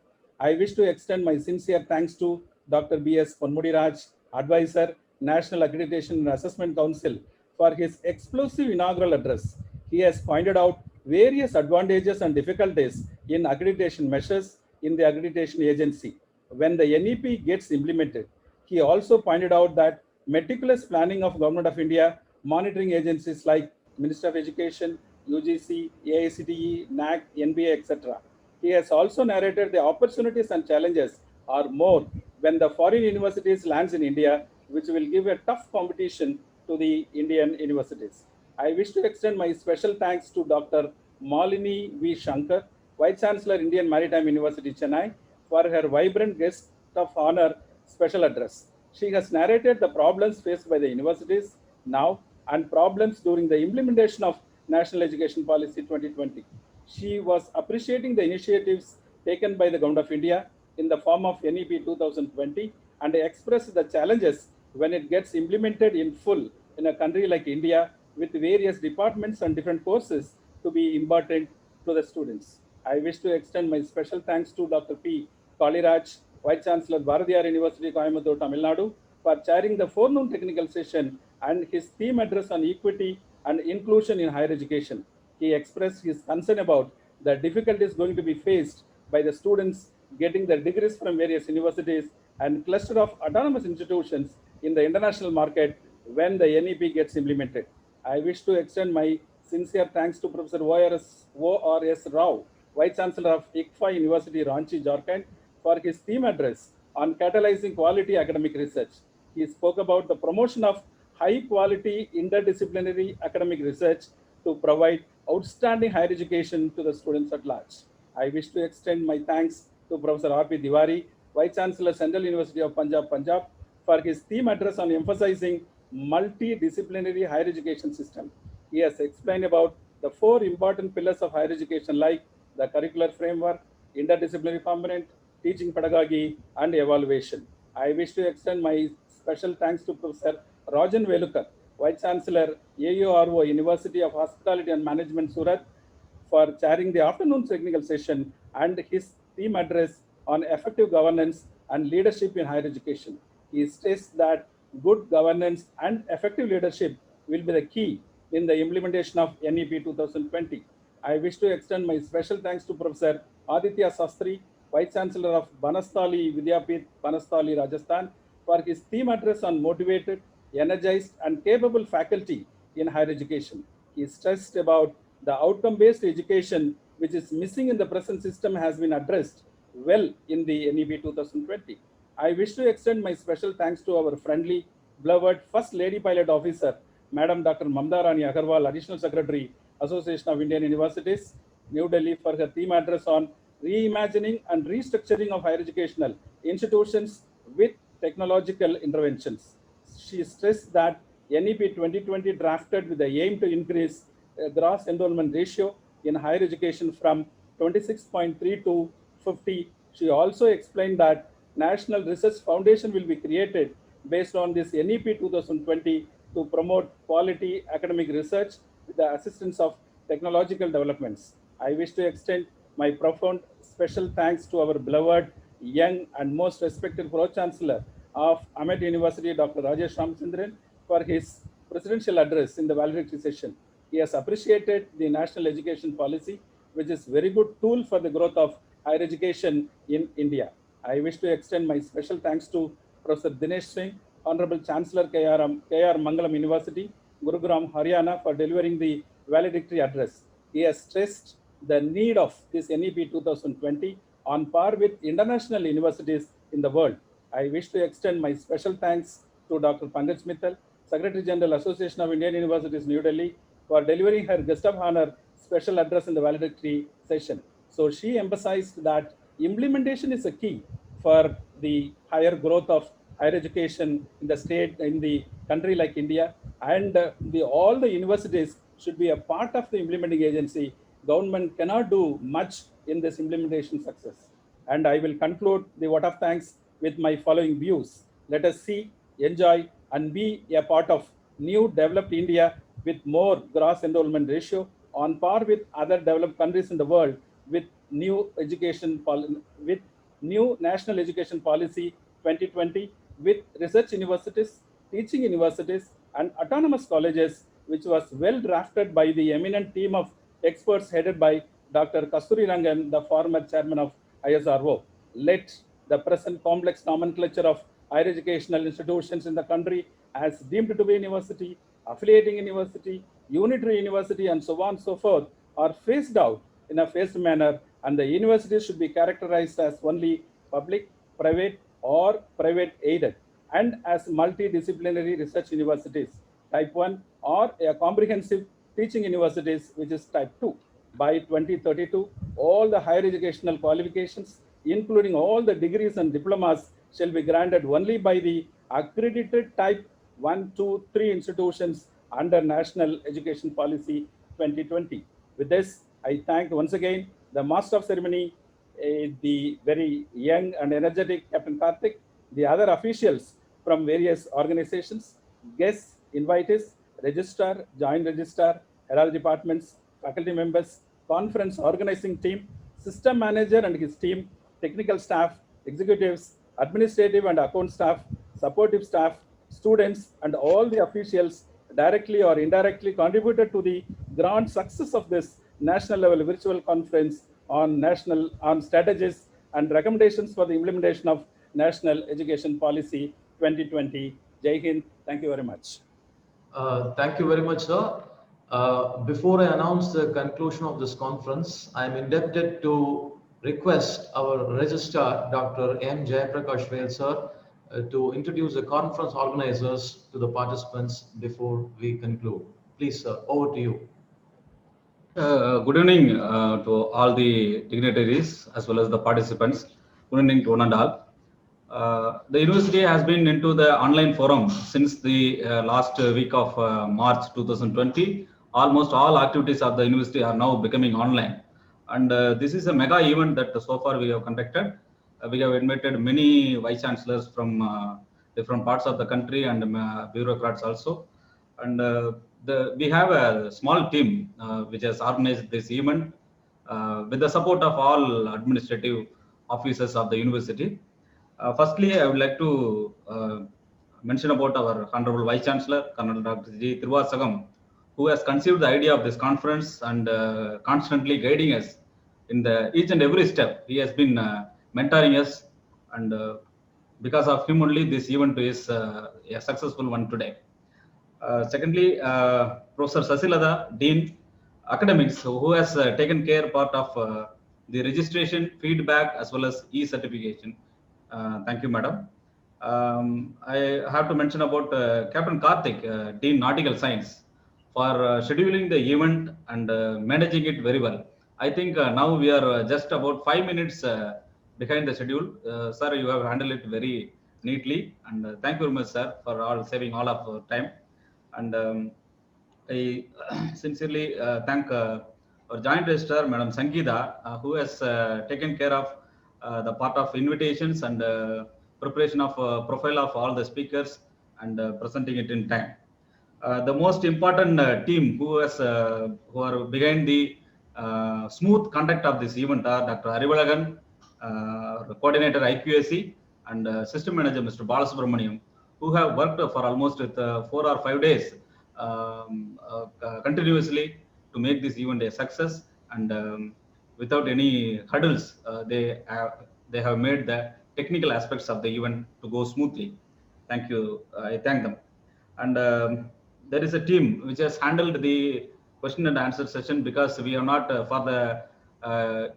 I wish to extend my sincere thanks to Dr. B.S. Ponmudiraj, Advisor, National Accreditation and Assessment Council, for his explosive inaugural address. He has pointed out various advantages and difficulties in accreditation measures in the accreditation agency when the NEP gets implemented. He also pointed out that meticulous planning of Government of India, monitoring agencies like Minister of Education, UGC, AICTE, NAC, NBA, etc. He has also narrated the opportunities and challenges are more when the foreign universities lands in India, which will give a tough competition to the Indian universities. I wish to extend my special thanks to Dr. Malini V. Shankar, Vice Chancellor, Indian Maritime University, Chennai, for her vibrant guest of honor special address. She has narrated the problems faced by the universities now and problems during the implementation of National Education Policy 2020. She was appreciating the initiatives taken by the Government of India in the form of NEP 2020 and expressed the challenges when it gets implemented in full in a country like India with various departments and different courses to be imparted to the students. I wish to extend my special thanks to Dr. P. Kaliraj, Vice Chancellor, Bharatiyar University, Coimbatore, Tamil Nadu, for chairing the forenoon technical session and his theme address on equity and inclusion in higher education. He expressed his concern about the difficulties going to be faced by the students getting their degrees from various universities and cluster of autonomous institutions in the international market when the NEP gets implemented. I wish to extend my sincere thanks to Professor O.R.S. Rao, Vice Chancellor of ICFA University, Ranchi, Jharkhand, for his theme address on catalyzing quality academic research. He spoke about the promotion of high quality interdisciplinary academic research to provide outstanding higher education to the students at large. I wish to extend my thanks to Professor R.P. Diwari, Vice Chancellor, Central University of Punjab, for his theme address on emphasizing multidisciplinary higher education system. He has explained about the four important pillars of higher education like the curricular framework, interdisciplinary component, teaching pedagogy, and evaluation. I wish to extend my special thanks to Professor Rajan Velukar, Vice Chancellor, AURO, University of Hospitality and Management, Surat, for chairing the afternoon technical session and his theme address on effective governance and leadership in higher education. He states that good governance and effective leadership will be the key in the implementation of NEP 2020. I wish to extend my special thanks to Professor Aditya Sastry, Vice Chancellor of Banastali Vidyapith, Banastali, Rajasthan, for his theme address on motivated, energized, and capable faculty in higher education. He stressed about the outcome-based education which is missing in the present system has been addressed well in the NEP 2020. I wish to extend my special thanks to our friendly, beloved First Lady Pilot Officer, Madam Dr. Mamda Rani Agarwal, Additional Secretary, Association of Indian Universities, New Delhi, for her theme address on reimagining and restructuring of higher educational institutions with technological interventions. She stressed that NEP 2020 drafted with the aim to increase gross enrollment ratio in higher education from 26.3 to 50. She also explained that National Research Foundation will be created based on this NEP 2020 to promote quality academic research with the assistance of technological developments. I wish to extend my profound special thanks to our beloved, young, and most respected Pro Chancellor of AMET University, Dr. Rajesh Ramchandran, for his presidential address in the valedictory session. He has appreciated the national education policy, which is a very good tool for the growth of higher education in India. I wish to extend my special thanks to Professor Dinesh Singh, Honorable Chancellor K.R. Mangalam University, Gurugram, Haryana, for delivering the valedictory address. He has stressed the need of this NEP 2020 on par with international universities in the world. I wish to extend my special thanks to Dr. Pankaj Mittal, Secretary General, Association of Indian Universities, New Delhi, for delivering her guest of honor special address in the valedictory session. So she emphasized that implementation is a key for the higher growth of higher education in the state, in the country like India, and all the universities should be a part of the implementing agency. Government cannot do much in this implementation success. And I will conclude the vote of thanks with my following views. Let us see, enjoy, and be a part of new developed India with more gross enrollment ratio on par with other developed countries in the world, with new with new national education policy 2020, with research universities, teaching universities, and autonomous colleges, which was well drafted by the eminent team of experts headed by Dr. Kasturi Rangan, the former chairman of ISRO. Let the present complex nomenclature of higher educational institutions in the country as deemed to be university, affiliating university, unitary university, and so on and so forth are phased out in a phased manner, and the universities should be characterized as only public, private, or private aided, and as multidisciplinary research universities, type 1, or a comprehensive teaching universities, which is type 2. By 2032, all the higher educational qualifications, including all the degrees and diplomas, shall be granted only by the accredited type 1, 2, 3 institutions under National Education Policy 2020. With this, I thank once again the Master of Ceremony, the very young and energetic Captain Karthik, the other officials from various organizations, guests, invitees, registrar, joint registrar, herald departments, faculty members, conference organizing team, system manager and his team, technical staff, executives, administrative and account staff, supportive staff, students, and all the officials directly or indirectly contributed to the grand success of this national level virtual conference on strategies and recommendations for the implementation of National Education Policy 2020. Jai Hind. Thank you very much. Thank you very much, sir. Before I announce the conclusion of this conference, I am indebted to request our registrar, Dr. M. Jayaprakash Vail, sir, to introduce the conference organizers to the participants before we conclude. Please, sir, over to you. Good evening to all the dignitaries as well as the participants. Good evening to one and all. The university has been into the online forum since the last week of March 2020. Almost all activities of the university are now becoming online. And this is a mega event that so far we have conducted. We have invited many vice chancellors from different parts of the country and bureaucrats also. And we have a small team which has organized this event with the support of all administrative officers of the university. Firstly, I would like to mention about our Honorable Vice Chancellor, Colonel Dr. G. Tiruvasagam, who has conceived the idea of this conference and constantly guiding us in each and every step. He has been mentoring us, and because of him only, this event is a successful one today. Secondly, Professor Sasilada, Dean Academics, who has taken care part of the registration, feedback, as well as e-certification. Thank you, madam. I have to mention about Captain Karthik, Dean Nautical Science, for scheduling the event and managing it very well. I think now we are just about 5 minutes behind the schedule. Sir, you have handled it very neatly, and thank you very much, sir, for saving all of our time. And I sincerely thank our Joint Registrar, Madam Sangeeta, who has taken care of the part of invitations and preparation of profile of all the speakers and presenting it in time. The most important team who are behind the smooth conduct of this event are Dr. Arivalagan, coordinator IQAC, and system manager Mr. Balasubramaniam, who have worked for almost 4 or 5 days continuously to make this event a success, and without any hurdles, they have made the technical aspects of the event to go smoothly. Thank you. I thank them. And there is a team which has handled the question and answer session, because we have not, for the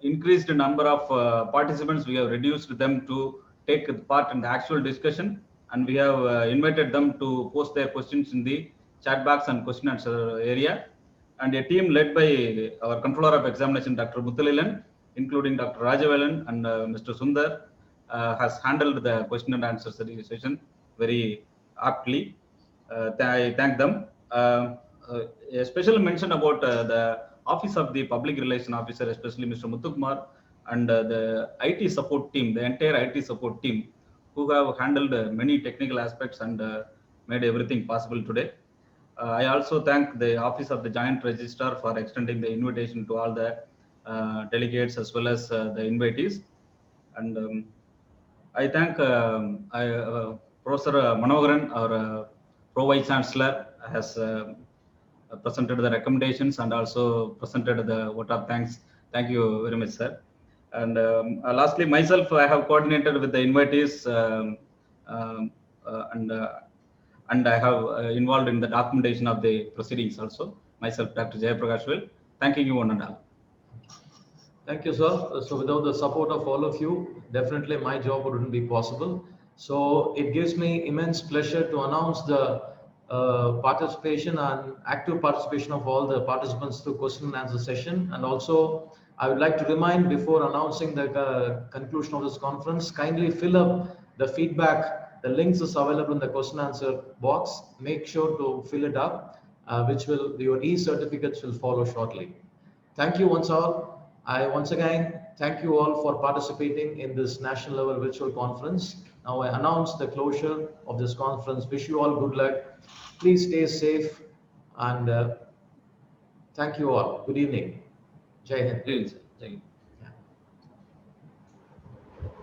increased number of participants, we have reduced them to take part in the actual discussion, and we have invited them to post their questions in the chat box and question answer area. And a team led by our controller of examination, Dr. Muthalilan, including Dr. Rajavelan and Mr. Sundar, has handled the question and answer session very aptly. I thank them. A special mention about the Office of the Public Relation Officer, especially Mr. Muthukumar, and the IT support team, the entire IT support team, who have handled many technical aspects and made everything possible today. I also thank the Office of the Joint Registrar for extending the invitation to all the delegates as well as the invitees. And I thank Professor Manogaran, our Pro Vice Chancellor, has presented the recommendations and also presented the vote of thanks. Thank you very much, sir. And lastly, myself, I have coordinated with the invitees and I have involved in the documentation of the proceedings also. Myself, Dr. Jayaprakash Vail. Thanking you one and all. Thank you, sir. So without the support of all of you, definitely my job wouldn't be possible. So it gives me immense pleasure to announce the participation and active participation of all the participants to question and answer session. And also, I would like to remind, before announcing the conclusion of this conference, kindly fill up the feedback. The links is available in the question answer box. Make sure to fill it up, your e-certificates will follow shortly. Thank you once all. I once again thank you all for participating in this national level virtual conference. Now I announce the closure of this conference. Wish you all good luck. Please stay safe, and thank you all. Good evening. Jai Hind. Thank you.